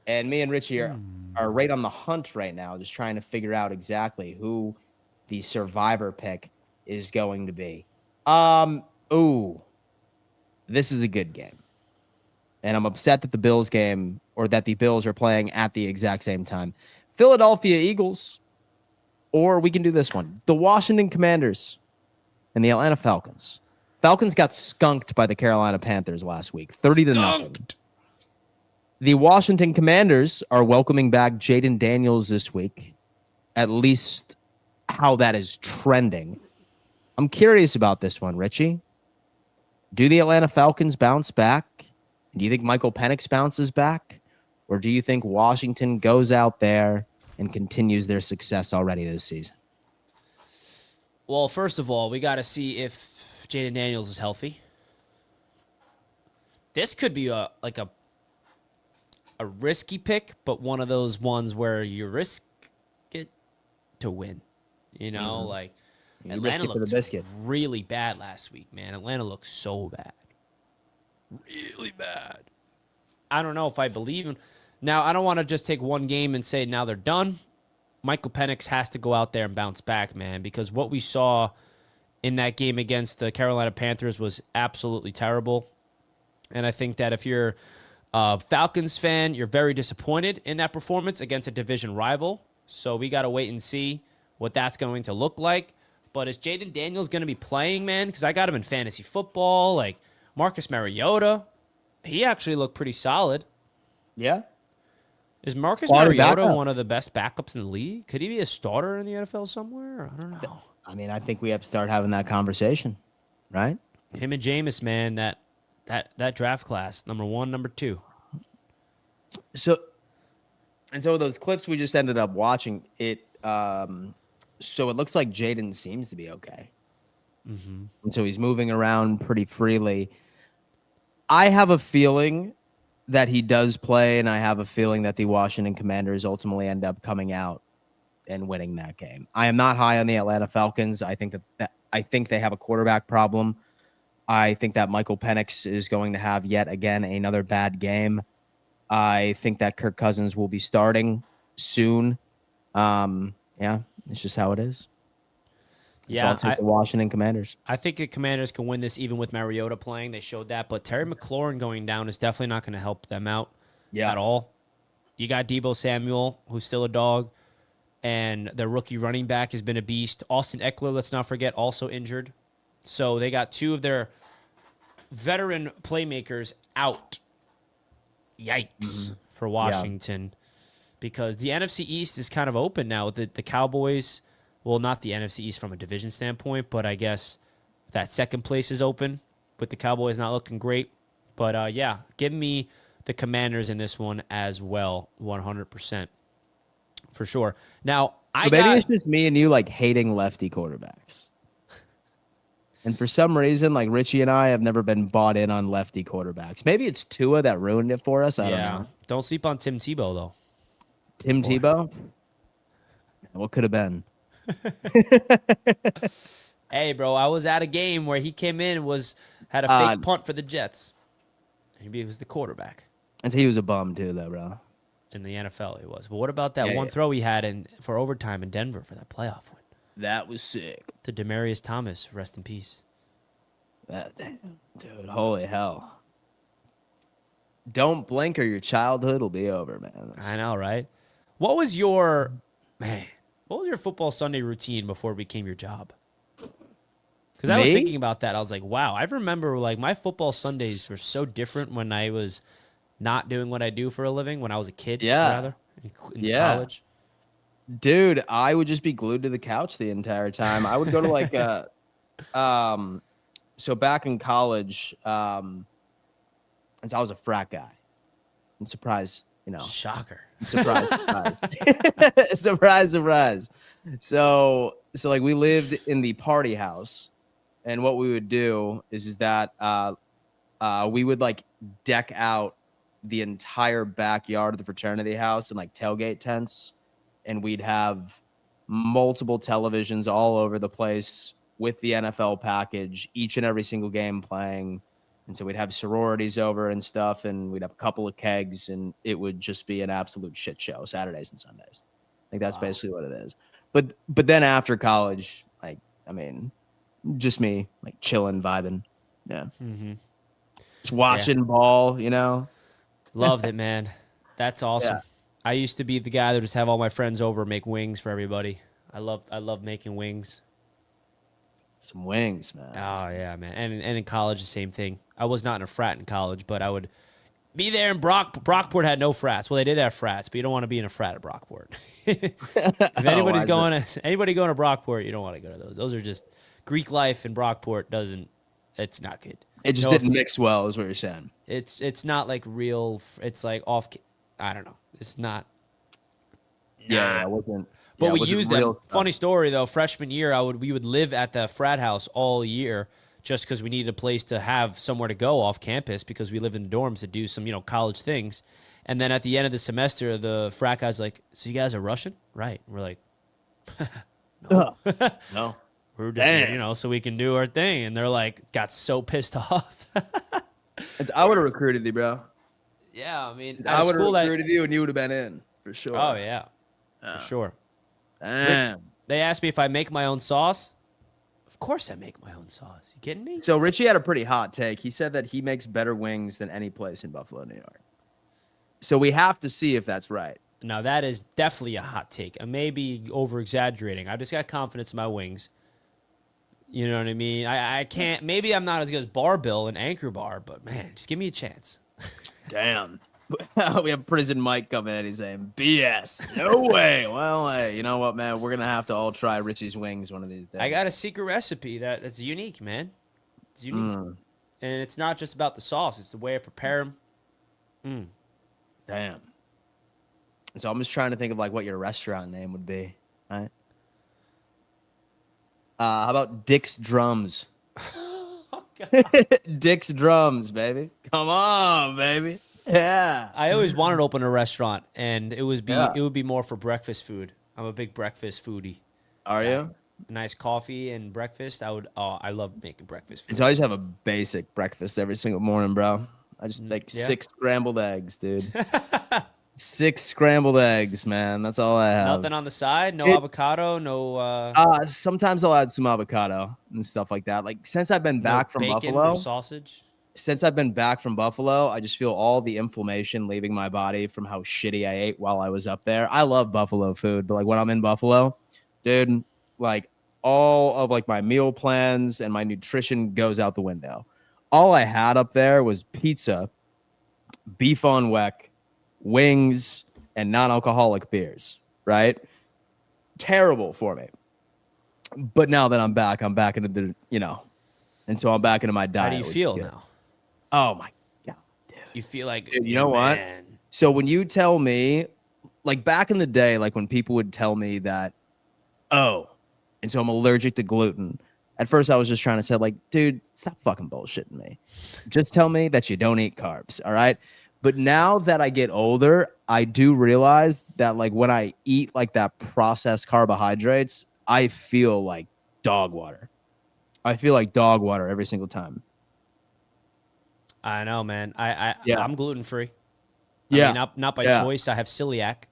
S2: And me and Ritchie are right on the hunt right now, just trying to figure out exactly who the survivor pick is going to be. This is a good game. And I'm upset that the Bills game, or that the Bills are playing at the exact same time. Philadelphia Eagles, or we can do this one. The Washington Commanders and the Atlanta Falcons. Falcons got skunked by the Carolina Panthers last week, 30-0. The Washington Commanders are welcoming back Jaden Daniels this week, at least how that is trending. I'm curious about this one, Ritchie. Do the Atlanta Falcons bounce back? Do you think Michael Penix bounces back? Or do you think Washington goes out there and continues their success already this season?
S3: Well, first of all, we got to see if Jaden Daniels is healthy. This could be a risky pick, but one of those ones where you risk it to win. Like Atlanta looked really bad last week, man. Atlanta looked so bad. Really bad. I don't know if I believe him. Now, I don't want to just take one game and say now they're done. Michael Penix has to go out there and bounce back, man, because what we saw in that game against the Carolina Panthers was absolutely terrible. And I think that if you're a Falcons fan, you're very disappointed in that performance against a division rival. So we got to wait and see what that's going to look like. But is Jaden Daniels going to be playing, man? Because I got him in fantasy football. Like Marcus Mariota, he actually looked pretty solid.
S2: Yeah.
S3: Is Marcus Mariota one of the best backups in the league? Could he be a starter in the NFL somewhere? I don't know.
S2: I mean, I think we have to start having that conversation, right?
S3: Him and Jameis, man, that draft class, number 1, number 2.
S2: So those clips we just ended up watching, it so it looks like Jaden seems to be okay. Mm-hmm. And so he's moving around pretty freely. I have a feeling that he does play, and I have a feeling that the Washington Commanders ultimately end up coming out and winning that game. I am not high on the Atlanta Falcons. I think that they have a quarterback problem. I think that Michael Penix is going to have yet again another bad game. I think that Kirk Cousins will be starting soon. Yeah, it's just how it is. So I'll take the Washington Commanders.
S3: I think the Commanders can win this even with Mariota playing. They showed that. But Terry McLaurin going down is definitely not going to help them out at all. You got Deebo Samuel, who's still a dog, and their rookie running back has been a beast. Austin Eckler, let's not forget, also injured. So they got two of their veteran playmakers out. Yikes for Washington. Because the NFC East is kind of open now. The Cowboys... Well, not the NFC East from a division standpoint, but I guess that second place is open with the Cowboys not looking great. But, give me the Commanders in this one as well, 100%. For sure. Now,
S2: it's just me and you, like, hating lefty quarterbacks. And for some reason, like, Ritchie and I have never been bought in on lefty quarterbacks. Maybe it's Tua that ruined it for us. I don't know.
S3: Don't sleep on Tim Tebow, though.
S2: Tebow? What could have been?
S3: Hey, bro, I was at a game where he came in and had a fake punt for the Jets. He was the quarterback.
S2: And so he was a bum too, though, bro.
S3: In the NFL, he was. But what about that one throw he had for overtime in Denver for that playoff win?
S2: That was sick.
S3: To Demaryius Thomas, rest in peace.
S2: Dude, holy hell. Don't blink or your childhood will be over, man.
S3: I know, right? What was your football Sunday routine before it became your job? Because I was thinking about that. I was like, wow, I remember like my football Sundays were so different when I was not doing what I do for a living, when I was a kid, rather, in college.
S2: Dude, I would just be glued to the couch the entire time. I would go to like so back in college, and so I was a frat guy. And surprise,
S3: Shocker.
S2: Surprise. So like we lived in the party house, and what we would do is that we would like deck out the entire backyard of the fraternity house in like tailgate tents, and we'd have multiple televisions all over the place with the NFL package, each and every single game playing. And so we'd have sororities over and stuff, and we'd have a couple of kegs, and it would just be an absolute shit show Saturdays and Sundays. Like that's basically what it is. But then after college, like, I mean, just me, like chilling, vibing. Yeah.
S3: Mm-hmm.
S2: Just watching ball,
S3: Loved it, man. That's awesome.
S2: Yeah.
S3: I used to be the guy that would just have all my friends over and make wings for everybody. I love making wings.
S2: Some wings, man.
S3: Oh, yeah, man. And in college, the same thing. I was not in a frat in college, but I would be there in Brockport had no frats. Well, they did have frats, but you don't want to be in a frat at Brockport. If anybody's anybody going to Brockport, you don't want to go to those. Those are just Greek life in Brockport it's not good.
S2: It just didn't mix well, is what you're saying.
S3: It's not like real. It's like off. I don't know. It's not.
S2: Yeah, it wasn't.
S3: But we used them. Funny story though. Freshman year, we would live at the frat house all year just because we needed a place to have somewhere to go off campus because we lived in dorms to do some college things. And then at the end of the semester, the frat guy's like, "So you guys are Russian, right?" And we're like, "No,
S2: no,
S3: we're just so we can do our thing." And they're like, got so pissed off.
S2: I would have recruited you, bro.
S3: Yeah, I mean,
S2: I would have recruited you, and you would have been in for sure.
S3: Oh yeah, for sure.
S2: Damn.
S3: They asked me if I make my own sauce. Of course I make my own sauce. You kidding me?
S2: So Ritchie had a pretty hot take. He said that he makes better wings than any place in Buffalo, New York. So we have to see if that's right.
S3: Now, that is definitely a hot take. I may be over-exaggerating. I just got confidence in my wings. You know what I mean? I can't. Maybe I'm not as good as Bar Bill and Anchor Bar, but, man, just give me a chance.
S2: Damn. We have Prison Mike coming in. He's saying, BS. No way. Well, hey, you know what, man? We're going to have to all try Richie's wings one of these days.
S3: I got a secret recipe that's unique, man. It's unique. And it's not just about the sauce. It's the way I prepare them.
S2: Damn. So I'm just trying to think of like what your restaurant name would be. All right. How about Dick's Drums?
S3: Oh, God.
S2: Dick's Drums, baby. Come on, baby. Yeah.
S3: I always wanted to open a restaurant, and it would be more for breakfast food. I'm a big breakfast foodie.
S2: Are you?
S3: Nice coffee and breakfast. I love making breakfast food.
S2: So I just have a basic breakfast every single morning, bro. I just like 6 scrambled eggs, dude. 6 scrambled eggs, man. That's all I have.
S3: Nothing on the side? No avocado? No
S2: sometimes I'll add some avocado and stuff like that. Like since I've been back from
S3: bacon
S2: Buffalo,
S3: or sausage?
S2: since I've been back from Buffalo, I just feel all the inflammation leaving my body from how shitty I ate while I was up there. I love Buffalo food, but like when I'm in Buffalo, dude, like all of like my meal plans and my nutrition goes out the window. All I had up there was pizza, beef on weck, wings, and non-alcoholic beers, right? Terrible for me. But now that I'm back into the, and so I'm back into my diet.
S3: How do you feel now?
S2: Oh my God, dude.
S3: You feel like,
S2: Dude, you know what? So when you tell me, like back in the day, like when people would tell me that, and so I'm allergic to gluten. At first I was just trying to say like, dude, stop fucking bullshitting me. Just tell me that you don't eat carbs. All right. But now that I get older, I do realize that like when I eat like that processed carbohydrates, I feel like dog water. I feel like dog water every single time.
S3: I know, man. I'm gluten free.
S2: Yeah.
S3: I mean, not by choice. I have celiac,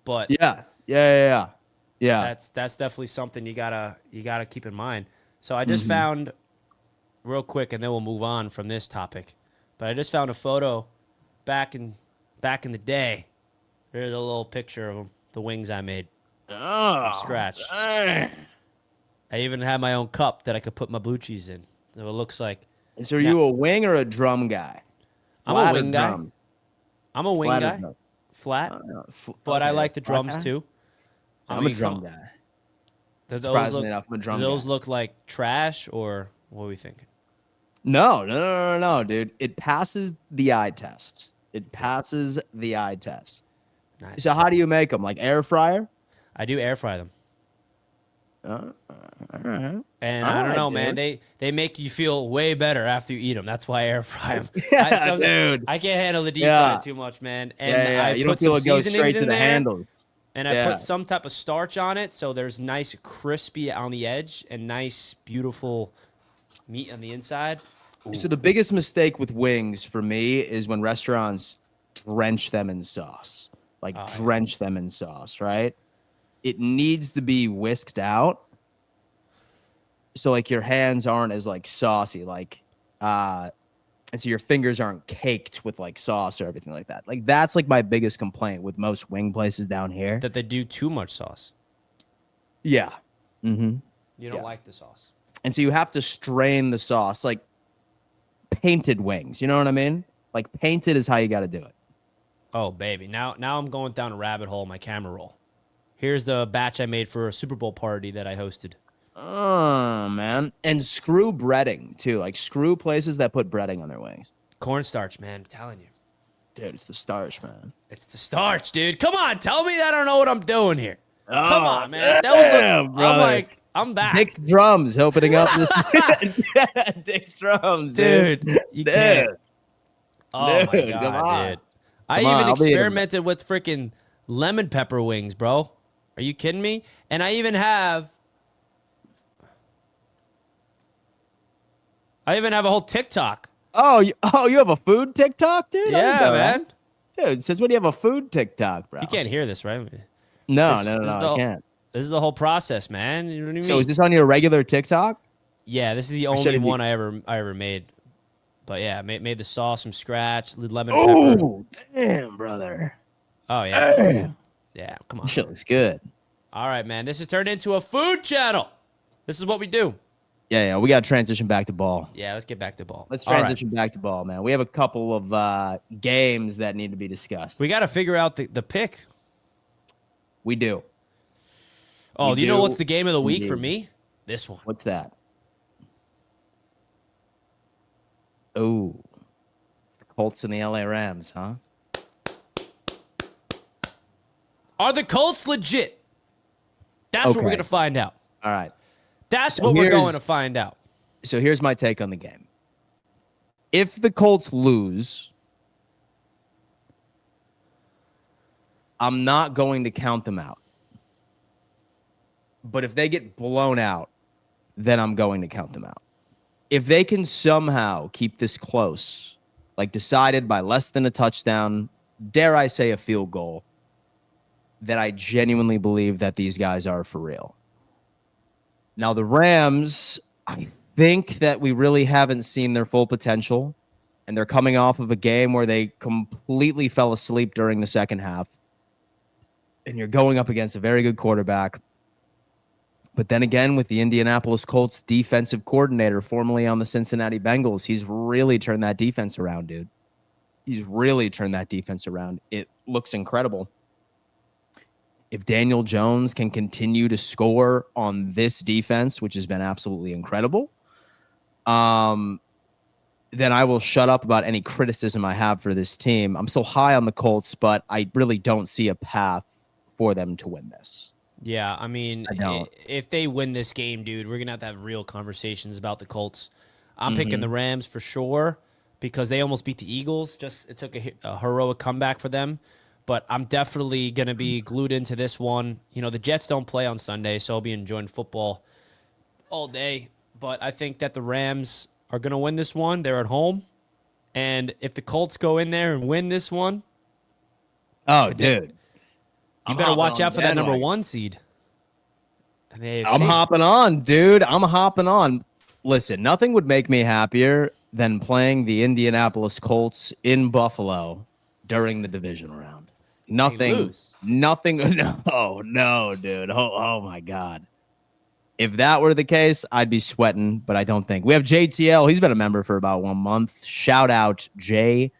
S3: but
S2: yeah.
S3: That's definitely something you gotta keep in mind. So I just found real quick, and then we'll move on from this topic. But I just found a photo back in the day. There's a little picture of them, the wings I made from scratch. I even had my own cup that I could put my blue cheese in. So it looks like.
S2: So are you a wing or a drum guy?
S3: I'm a wing guy. I'm a wing guy. Flat. But I like the drums too.
S2: I'm a drum guy. Surprisingly enough, I'm a drum guy.
S3: Do those look like trash, or what are we thinking?
S2: No, dude. It passes the eye test. Nice. So how do you make them? Like air fryer?
S3: I do air fry them.
S2: All right.
S3: And I don't know, man. They make you feel way better after you eat them. That's why I air fry them.
S2: Dude.
S3: I can't handle the deep fry too much, man. And I
S2: you
S3: put
S2: don't feel
S3: some
S2: it goes
S3: seasonings
S2: straight to
S3: in
S2: the
S3: there,
S2: handles.
S3: and I put some type of starch on it, so there's nice crispy on the edge and nice beautiful meat on the inside. Ooh.
S2: So the biggest mistake with wings for me is when restaurants drench them in sauce. Drench them in sauce, right? It needs to be whisked out. So like your hands aren't as like saucy, and so your fingers aren't caked with like sauce or everything like that. Like that's like my biggest complaint with most wing places down here.
S3: That they do too much sauce.
S2: Yeah. Mm-hmm.
S3: You don't like the sauce.
S2: And so you have to strain the sauce, like painted wings. You know what I mean? Like painted is how you got to do it.
S3: Oh, baby. Now I'm going down a rabbit hole in my camera roll. Here's the batch I made for a Super Bowl party that I hosted.
S2: Oh, man. And screw breading, too. Like, screw places that put breading on their wings.
S3: Cornstarch, man. I'm telling you.
S2: Dude, it's the starch, man.
S3: It's the starch, dude. Come on. Tell me that I don't know what I'm doing here.
S2: Oh,
S3: come on, man. That was I'm back.
S2: Dick's Drums opening up this. Dick's Drums,
S3: dude. You can't. Oh, my
S2: dude,
S3: God, dude. I even experimented with freaking lemon pepper wings, bro. Are you kidding me? And I even have a whole TikTok.
S2: Oh, you have a food TikTok, dude?
S3: Yeah, man.
S2: Dude, since when do you have a food TikTok, bro?
S3: You can't hear this, right?
S2: No, I can't.
S3: This is the whole process, man. You know what I mean?
S2: So is this on your regular TikTok?
S3: Yeah, this is the only one I ever made. But yeah, made the sauce from scratch, lemon pepper.
S2: Oh, damn, brother.
S3: Oh, yeah.
S2: Damn.
S3: Yeah, come on.
S2: Shit looks good.
S3: All right, man. This has turned into a food channel. This is what we do.
S2: Yeah. We got to transition back to ball.
S3: Yeah, let's get back to ball.
S2: Let's transition back to ball, man. We have a couple of games that need to be discussed.
S3: We got to figure out the pick.
S2: We do.
S3: Oh, do you know what's the game of the week for me? This one.
S2: What's that? Oh, it's the Colts and the LA Rams, huh?
S3: Are the Colts legit? That's what we're going to find out.
S2: All right.
S3: That's what we're going to find out.
S2: So here's my take on the game. If the Colts lose, I'm not going to count them out. But if they get blown out, then I'm going to count them out. If they can somehow keep this close, like decided by less than a touchdown, dare I say a field goal, then I genuinely believe that these guys are for real. Now, the Rams, I think that we really haven't seen their full potential, and they're coming off of a game where they completely fell asleep during the second half, and you're going up against a very good quarterback. But then again, with the Indianapolis Colts defensive coordinator, formerly on the Cincinnati Bengals, he's really turned that defense around, dude. He's really turned that defense around. It looks incredible. If Daniel Jones can continue to score on this defense, which has been absolutely incredible, then I will shut up about any criticism I have for this team. I'm still high on the Colts, but I really don't see a path for them to win this.
S3: Yeah, I mean, if they win this game, dude, we're going to have real conversations about the Colts. I'm picking the Rams for sure because they almost beat the Eagles. It took a heroic comeback for them. But I'm definitely going to be glued into this one. You know, the Jets don't play on Sunday, so I'll be enjoying football all day. But I think that the Rams are going to win this one. They're at home. And if the Colts go in there and win this one,
S2: dude.
S3: You better watch out for that number 1 seed.
S2: I'm hopping on, dude. I'm hopping on. Listen, nothing would make me happier than playing the Indianapolis Colts in Buffalo during the division round. Nothing. No, dude. Oh my God. If that were the case, I'd be sweating, but I don't think. We have JTL. He's been a member for about 1 month. Shout out JTL.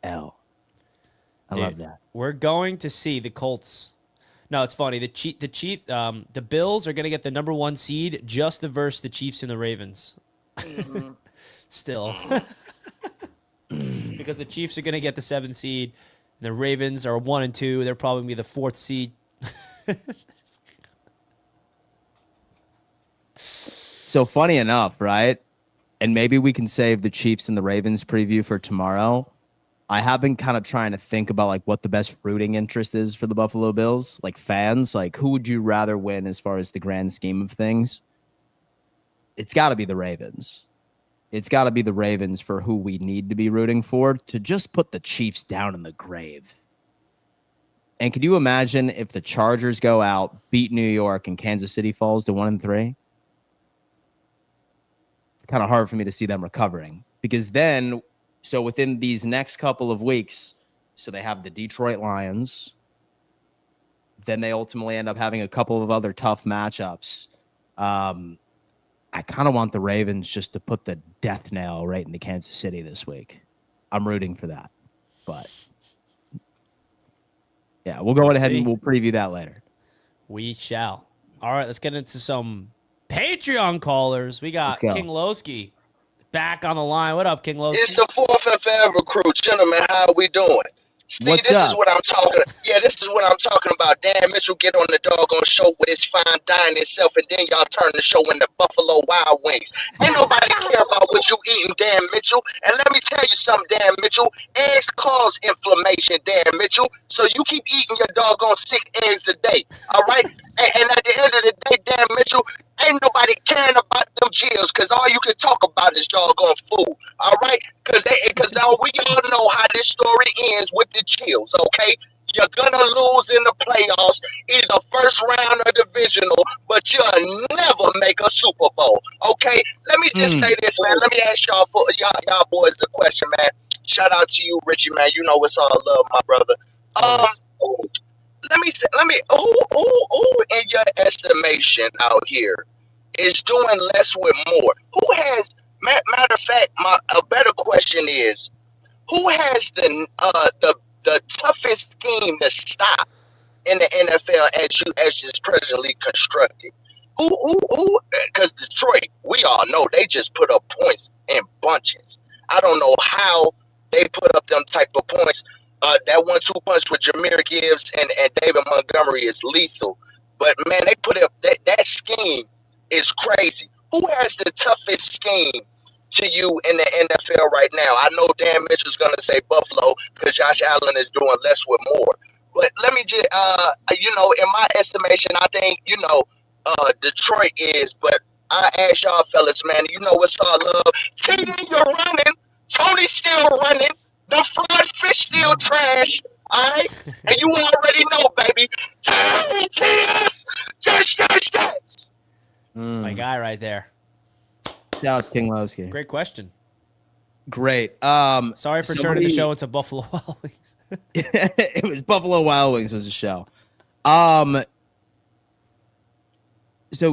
S2: I love that.
S3: We're going to see the Colts. No, it's funny. The Bills are going to get the number 1 seed just to verse the Chiefs and the Ravens. Still. Because the Chiefs are going to get the 7 seed. And the Ravens are 1 and 2. They're probably going to be the 4th seed.
S2: So funny enough, right? And maybe we can save the Chiefs and the Ravens preview for tomorrow. I have been kind of trying to think about like what the best rooting interest is for the Buffalo Bills, like fans, like who would you rather win as far as the grand scheme of things? It's got to be the Ravens. It's got to be the Ravens for who we need to be rooting for to just put the Chiefs down in the grave. And could you imagine if the Chargers go out, beat New York, and Kansas City falls to 1-3? It's kind of hard for me to see them recovering because then. So within these next couple of weeks, so they have the Detroit Lions. Then they ultimately end up having a couple of other tough matchups. I kind of want the Ravens just to put the death nail right into Kansas City this week. I'm rooting for that. But, yeah, we'll go ahead and we'll preview that later.
S3: We shall. All right, let's get into some Patreon callers. We got King Loski back on the line. What up, King Loski?
S5: It's the 4th and forever crew. Gentlemen, how we doing? See,
S2: What's
S5: this
S2: up?
S5: is what I'm talking. Yeah, this is what I'm talking about. Dan Mitchell get on the doggone show with his fine dining self, and then y'all turn the show into Buffalo Wild Wings. Ain't nobody care about what you eating, Dan Mitchell. And let me tell you something, Dan Mitchell. Eggs cause inflammation, Dan Mitchell. So you keep eating your doggone 6 eggs a day. All right? And at the end of the day, Dan Mitchell, ain't nobody caring about them Jills because all you can talk about is doggone food. All right? Because we all know how this story ends with the Jills, okay? You're going to lose in the playoffs, either first round or divisional, but you'll never make a Super Bowl, okay? Let me just say this, man. Let me ask y'all boys a question, man. Shout out to you, Ritchie, man. You know it's all love, my brother. Who in your estimation out here is doing less with more? Who has, matter of fact, a better question is, who has the toughest scheme to stop in the NFL as it's presently constructed? Who? Because Detroit, we all know they just put up points in bunches. I don't know how they put up them type of points. That 1-2 punch with Jahmyr Gibbs and David Montgomery is lethal. But, man, they put up that scheme is crazy. Who has the toughest scheme to you in the NFL right now? I know Dan Mitchell's going to say Buffalo because Josh Allen is doing less with more. But let me just, in my estimation, I think, Detroit is. But I ask y'all fellas, man, you know what's all love? TD, you're running. Tony's still running. The fried fish still trash. All right? And you already know, baby. TS! Just.
S3: That's my guy right there.
S2: Shout out King Loski.
S3: Great question.
S2: Great.
S3: Sorry for turning the show into Buffalo Wild Wings.
S2: It was Buffalo Wild Wings was the show. So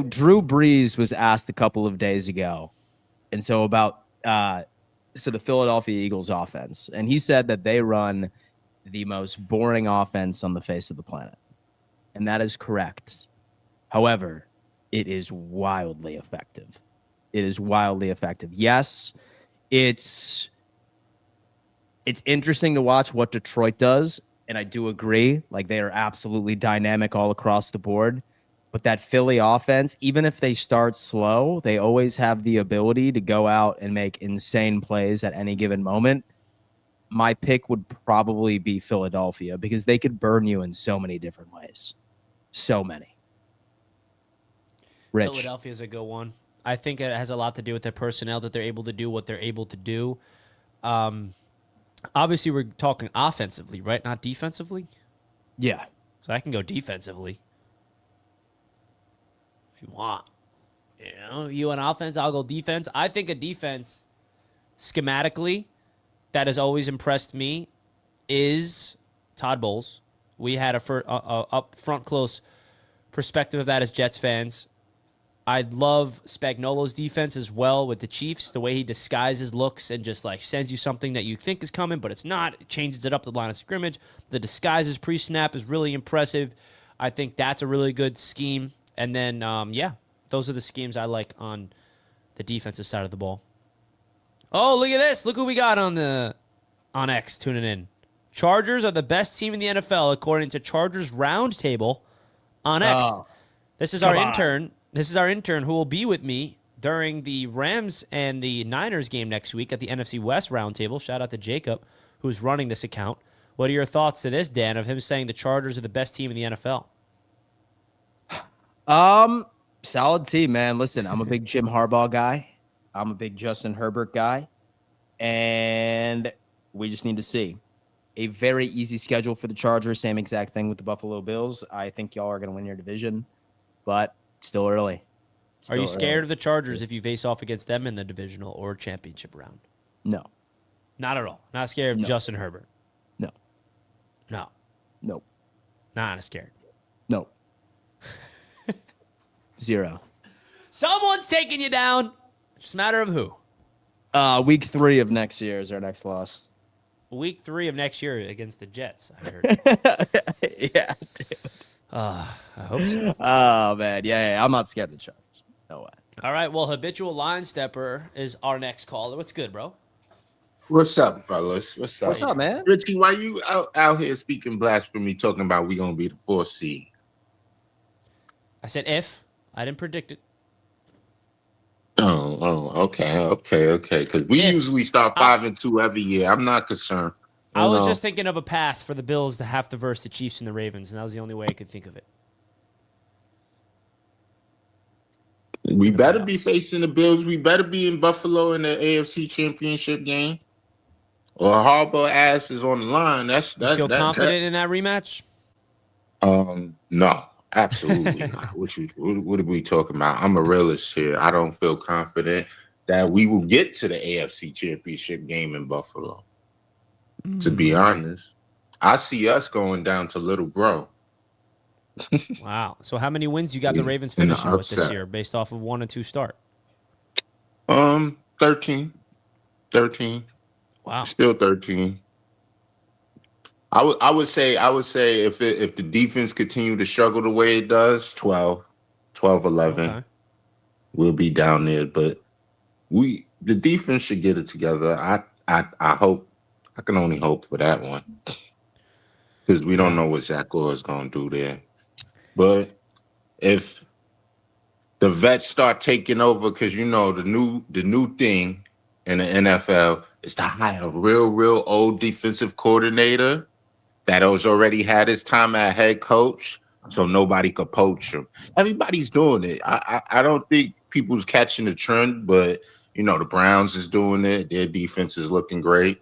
S2: Drew Brees was asked a couple of days ago, and so about the Philadelphia Eagles offense, and he said that they run the most boring offense on the face of the planet, and that is correct. However, it is wildly effective. Yes, it's interesting to watch what Detroit does, and I do agree. Like, they are absolutely dynamic all across the board. But that Philly offense, even if they start slow, they always have the ability to go out and make insane plays at any given moment. My pick would probably be Philadelphia because they could burn you in so many different ways. So many. Rich.
S3: Philadelphia is a good one. I think it has a lot to do with their personnel, that they're able to do what they're able to do. Obviously, we're talking offensively, right? Not defensively?
S2: Yeah.
S3: So I can go defensively if you want. You on offense, I'll go defense. I think a defense, schematically, that has always impressed me is Todd Bowles. We had a up front close perspective of that as Jets fans. I love Spagnuolo's defense as well with the Chiefs, the way he disguises looks and just like sends you something that you think is coming, but it's not. It changes it up the line of scrimmage. The disguises pre-snap is really impressive. I think that's a really good scheme. And then, those are the schemes I like on the defensive side of the ball. Oh, look at this. Look who we got on X tuning in. Chargers are the best team in the NFL according to Chargers Roundtable on X. This is our intern. This is our intern who will be with me during the Rams and the Niners game next week at the NFC West Roundtable. Shout out to Jacob, who's running this account. What are your thoughts to this, Dan, of him saying the Chargers are the best team in the NFL?
S2: Solid team, man. Listen, I'm a big Jim Harbaugh guy. I'm a big Justin Herbert guy. And we just need to see. A very easy schedule for the Chargers. Same exact thing with the Buffalo Bills. I think y'all are going to win your division, but still early.
S3: Are you scared of the Chargers if you face off against them in the divisional or championship round?
S2: No.
S3: Not at all. Not scared of Justin Herbert?
S2: No.
S3: No.
S2: Nope.
S3: Not scared.
S2: Nope. 0.
S3: Someone's taking you down. It's just a matter of who.
S2: Week 3 of next year is our next loss.
S3: Week 3 of next year against the Jets, I heard.
S2: Yeah, dude.
S3: I hope so.
S2: Oh, man. Yeah, I'm not scared of the Chargers. No way.
S3: All right, well, Habitual Line Stepper is our next caller. What's good, bro?
S6: What's up, fellas? What's up?
S2: What's up, man?
S6: Ritchie, why you out here speaking blasphemy, talking about we going to be the 4th seed?
S3: I said if. I didn't predict it.
S6: Okay. Because we usually start 5-2 every year. I'm not concerned.
S3: I was just thinking of a path for the Bills to have to verse the Chiefs and the Ravens, and that was the only way I could think of it.
S6: We better be facing the Bills. We better be in Buffalo in the AFC Championship game. Or Harbaugh ass is on the line.
S3: You feel confident in that rematch?
S6: No. Absolutely not. What are we talking about? I'm a realist here. I don't feel confident that we will get to the AFC Championship game in Buffalo. To be honest, I see us going down to Little Bro.
S3: Wow. So how many wins you got the Ravens finishing with this year based off of 1 and 2 start?
S6: 13.
S3: Wow.
S6: Still 13. I would say if the defense continue to struggle the way it does, 12, 11, okay. We'll be down there. But the defense should get it together. I hope. I can only hope for that one because we don't know what Zach Orr is going to do there. But if the vets start taking over, because the new thing in the NFL is to hire a real old defensive coordinator Thado's already had his time at head coach, so nobody could poach him. Everybody's doing it. I don't think people's catching the trend, but the Browns is doing it. Their defense is looking great.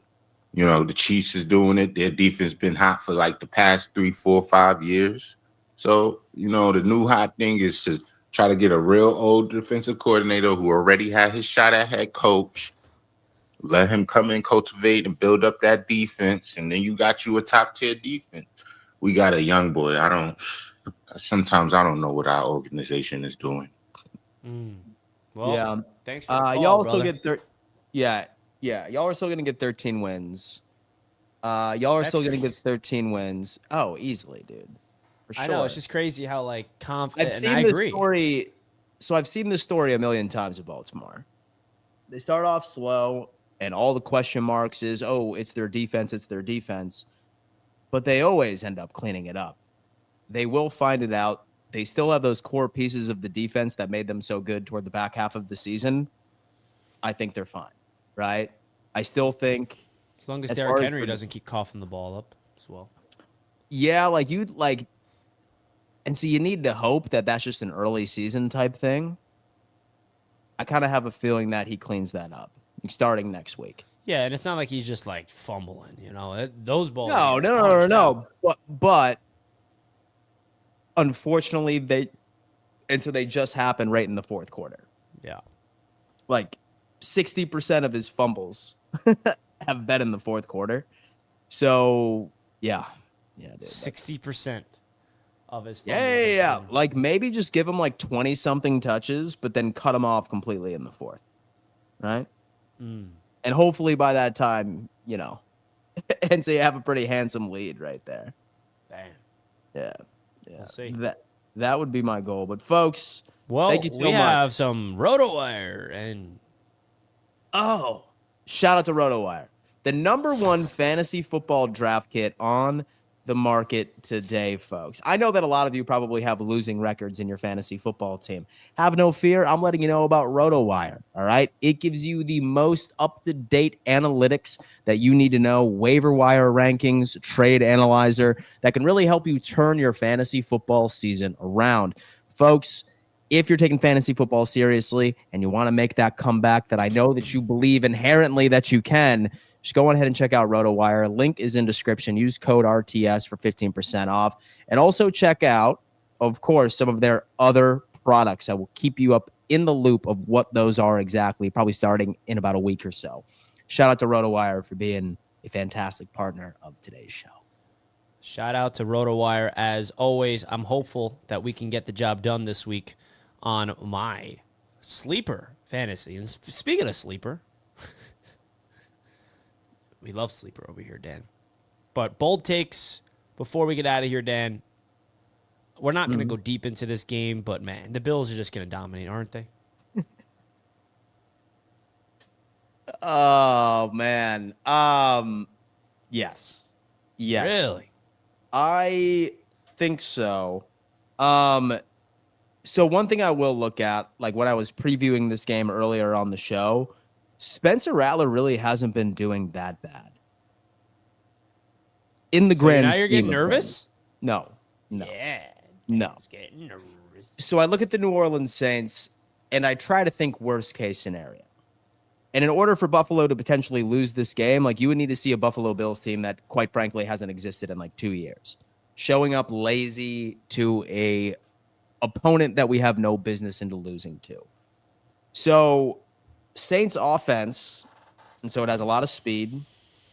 S6: The Chiefs is doing it. Their defense been hot for like the past 3, 4, 5 years. So, the new hot thing is to try to get a real old defensive coordinator who already had his shot at head coach. Let him come in, cultivate, and build up that defense, and then you got you a top-tier defense. We got a young boy. Sometimes I don't know what our organization is doing.
S3: Well,
S2: Yeah.
S3: thanks for the call,
S2: y'all
S3: brother.
S2: still get y'all are still gonna get 13 wins. Y'all are
S3: That's
S2: still gonna
S3: crazy.
S2: get 13 wins. Oh, easily, dude. For sure.
S3: I know, it's just crazy how confident.
S2: I've
S3: and
S2: seen
S3: I
S2: this
S3: agree.
S2: story. So I've seen this story a million times with Baltimore. They start off slow, and all the question marks is, it's their defense. But they always end up cleaning it up. They will find it out. They still have those core pieces of the defense that made them so good toward the back half of the season. I think they're fine, right? I still think,
S3: As long as
S2: as
S3: Derrick
S2: far as
S3: Henry
S2: for-
S3: doesn't keep coughing the ball up as well.
S2: yeah, and so you need to hope that that's just an early season type thing. I kind of have a feeling that he cleans that up starting next week.
S3: Yeah, and it's not like he's just fumbling, those balls.
S2: No. But unfortunately, they just happen right in the fourth quarter.
S3: Yeah.
S2: 60% of his fumbles have been in the fourth quarter. So yeah, dude,
S3: 60% of his.
S2: Yeah. Maybe just give him 20 something touches, but then cut him off completely in the fourth, right? And hopefully by that time, and so you have a pretty handsome lead right there.
S3: Bam.
S2: Yeah.
S3: We'll see.
S2: That would be my goal. But folks,
S3: Well,
S2: thank you so
S3: we
S2: much.
S3: have some RotoWire and
S2: shout out to RotoWire, the #1 fantasy football draft kit on the market today, folks. I know that a lot of you probably have losing records in your fantasy football team. Have no fear. I'm letting you know about RotoWire, all right? It gives you the most up-to-date analytics that you need to know, waiver wire rankings, trade analyzer that can really help you turn your fantasy football season around. Folks, if you're taking fantasy football seriously and you want to make that comeback that I know that you believe inherently that you can, just go on ahead and check out RotoWire. Link is in description. Use code RTS for 15% off. And also check out, of course, some of their other products that will keep you up in the loop of what those are exactly, probably starting in about a week or so. Shout out to RotoWire for being a fantastic partner of today's show.
S3: shout out to RotoWire. As always, I'm hopeful that we can get the job done this week on my sleeper fantasy. And speaking of sleeper, we love sleeper over here, Dan. But bold takes before we get out of here, Dan. We're not going to go deep into this game, but man, the Bills are just going to dominate, aren't they?
S2: Oh man. Yes.
S3: Really?
S2: I think so. So one thing I will look at, when I was previewing this game earlier on the show, Spencer Rattler really hasn't been doing that bad. In the grand
S3: now you're getting
S2: scheme of
S3: nervous?
S2: things. No.
S3: Yeah.
S2: No.
S3: It's getting nervous.
S2: So I look at the New Orleans Saints and I try to think worst case scenario. And in order for Buffalo to potentially lose this game, you would need to see a Buffalo Bills team that, quite frankly, hasn't existed in 2 years, showing up lazy to a opponent that we have no business into losing to. So Saints offense, and so it has a lot of speed,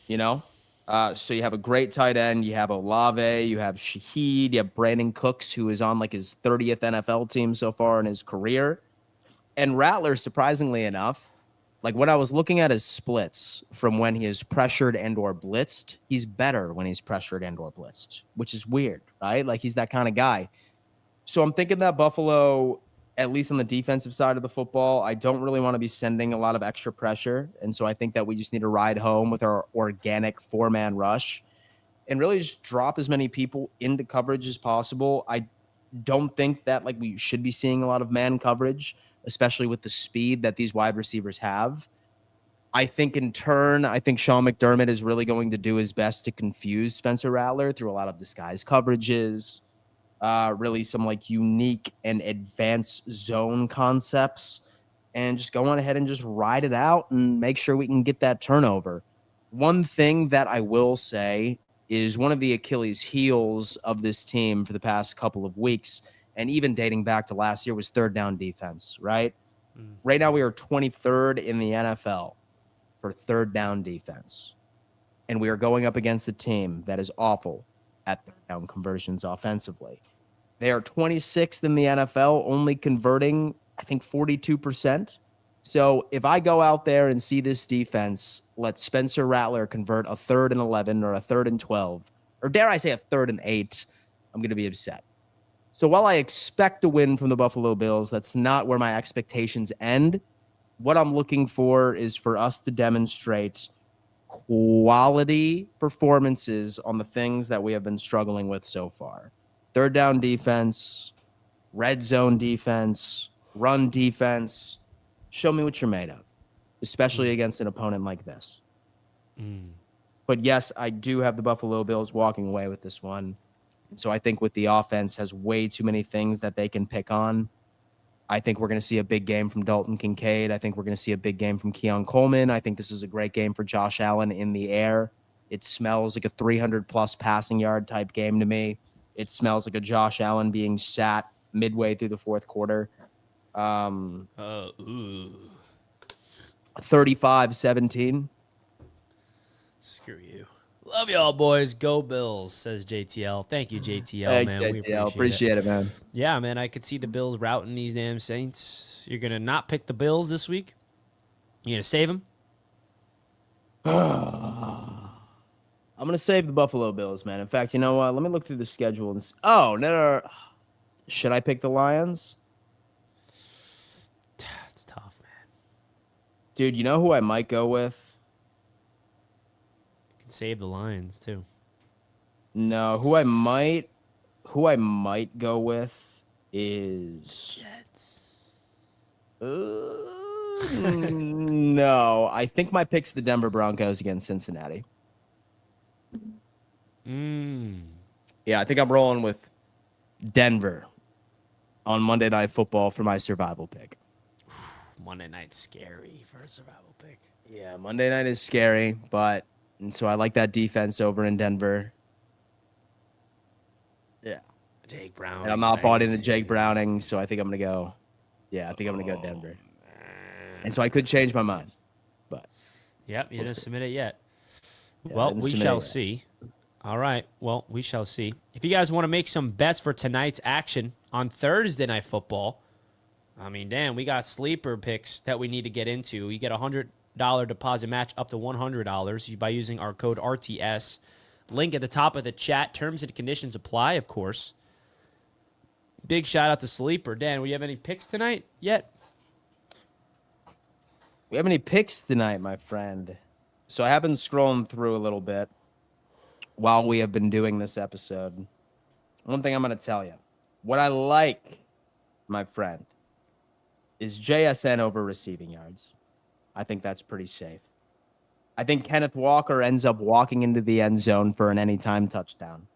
S2: so you have a great tight end, you have Olave, you have Shaheed, you have Brandon Cooks, who is on his 30th NFL team so far in his career. And Rattler, surprisingly enough, when I was looking at his splits from when he is pressured and or blitzed, he's better when he's pressured and or blitzed, which is weird, right? He's that kind of guy. So I'm thinking that Buffalo, at least on the defensive side of the football, I don't really want to be sending a lot of extra pressure. And so I think that we just need to ride home with our organic 4-man rush and really just drop as many people into coverage as possible. I don't think that we should be seeing a lot of man coverage, especially with the speed that these wide receivers have. I think in turn, I think Sean McDermott is really going to do his best to confuse Spencer Rattler through a lot of disguise coverages, really some like unique and advanced zone concepts, and just go on ahead and just ride it out and make sure we can get that turnover. One thing that I will say is one of the Achilles heels of this team for the past couple of weeks, and even dating back to last year, was third down defense, right? Right now we are 23rd in the NFL for third down defense. And we are going up against a team that is awful at third down conversions offensively. They are 26th in the NFL, only converting, I think, 42%. So if I go out there and see this defense let Spencer Rattler convert a 3rd and 11 or a 3rd and 12, or dare I say a 3rd and 8, I'm going to be upset. So while I expect a win from the Buffalo Bills, that's not where my expectations end. What I'm looking for is for us to demonstrate quality performances on the things that we have been struggling with so far. Third down defense, red zone defense, run defense. Show me what you're made of, especially against an opponent like this. But yes, I do have the Buffalo Bills walking away with this one. So I think with the offense has way too many things that they can pick on. I think we're going to see a big game from Dalton Kincaid. I think we're going to see a big game from Keon Coleman. I think this is a great game for Josh Allen in the air. It smells like a 300-plus passing yard type game to me. It smells like a Josh Allen being sat midway through the fourth quarter. 35-17.
S3: Screw you. Love y'all, boys. Go Bills, says JTL. Thank you, JTL,
S2: Thanks,
S3: man.
S2: JTL.
S3: We
S2: appreciate it, man.
S3: Yeah, man, I could see the Bills routing these damn Saints. You're going to not pick the Bills this week? You going to save them?
S2: I'm going to save the Buffalo Bills, man. In fact, you know what? Let me look through the schedule. And oh, no. Should I pick the Lions?
S3: It's tough, man.
S2: Dude, you know who I might go with?
S3: You can save the Lions, too.
S2: No, who I might go with is
S3: Jets.
S2: no, I think my pick's the Denver Broncos against Cincinnati. Yeah, I think I'm rolling with Denver on Monday Night Football for my survival pick.
S3: Monday night's scary for a survival pick.
S2: Yeah, Monday night is scary, and so I like that defense over in Denver. Yeah.
S3: Jake Browning.
S2: And I'm not bought into Jake Browning, so I think I'm going to go. Yeah, I think I'm going to go Denver. And so I could change my mind. But
S3: yep, you didn't submit it yet.
S2: Yeah,
S3: well, we shall see. All right. Well, we shall see. If you guys want to make some bets for tonight's action on Thursday Night Football, I mean, damn, we got sleeper picks that we need to get into. You get a $100 deposit match up to $100 by using our code RTS. Link at the top of the chat. Terms and conditions apply, of course. Big shout out to Sleeper. Dan, we have any picks tonight yet?
S2: We have any picks tonight, my friend? So I have been scrolling through a little bit while we have been doing this episode. One thing I'm going to tell you. What I like, my friend, is JSN over receiving yards. I think that's pretty safe. I think Kenneth Walker ends up walking into the end zone for an anytime touchdown.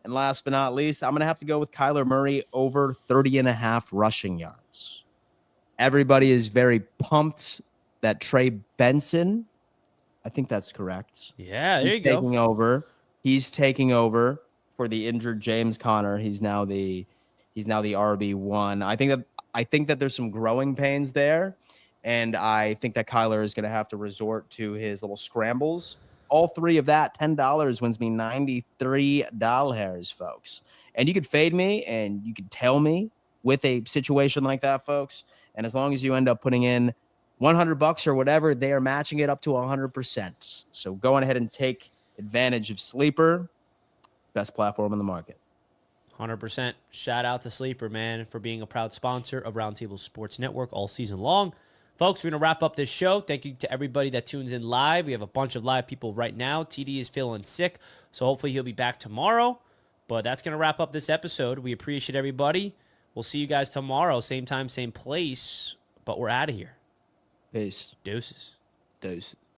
S2: And last but not least, I'm going to have to go with Kyler Murray over 30.5 rushing yards. Everybody is very pumped that Trey Benson, I think that's correct.
S3: Yeah, there you go.
S2: He's taking over for the injured James Conner. He's now the RB1. I think that there's some growing pains there, and I think that Kyler is going to have to resort to his little scrambles. All three of that, $10 wins me $93, folks. And you could fade me, and you could tell me with a situation like that, folks. And as long as you end up putting in $100 or whatever, they are matching it up to 100%. So go on ahead and take advantage of Sleeper, best platform in the market.
S3: 100%. Shout out to Sleeper, man, for being a proud sponsor of Roundtable Sports Network all season long. Folks, we're going to wrap up this show. Thank you to everybody that tunes in live. We have a bunch of live people right now. TD is feeling sick, so hopefully he'll be back tomorrow. But that's going to wrap up this episode. We appreciate everybody. We'll see you guys tomorrow. Same time, same place. But we're out of here.
S2: Peace.
S3: Deuces.
S2: Deuces.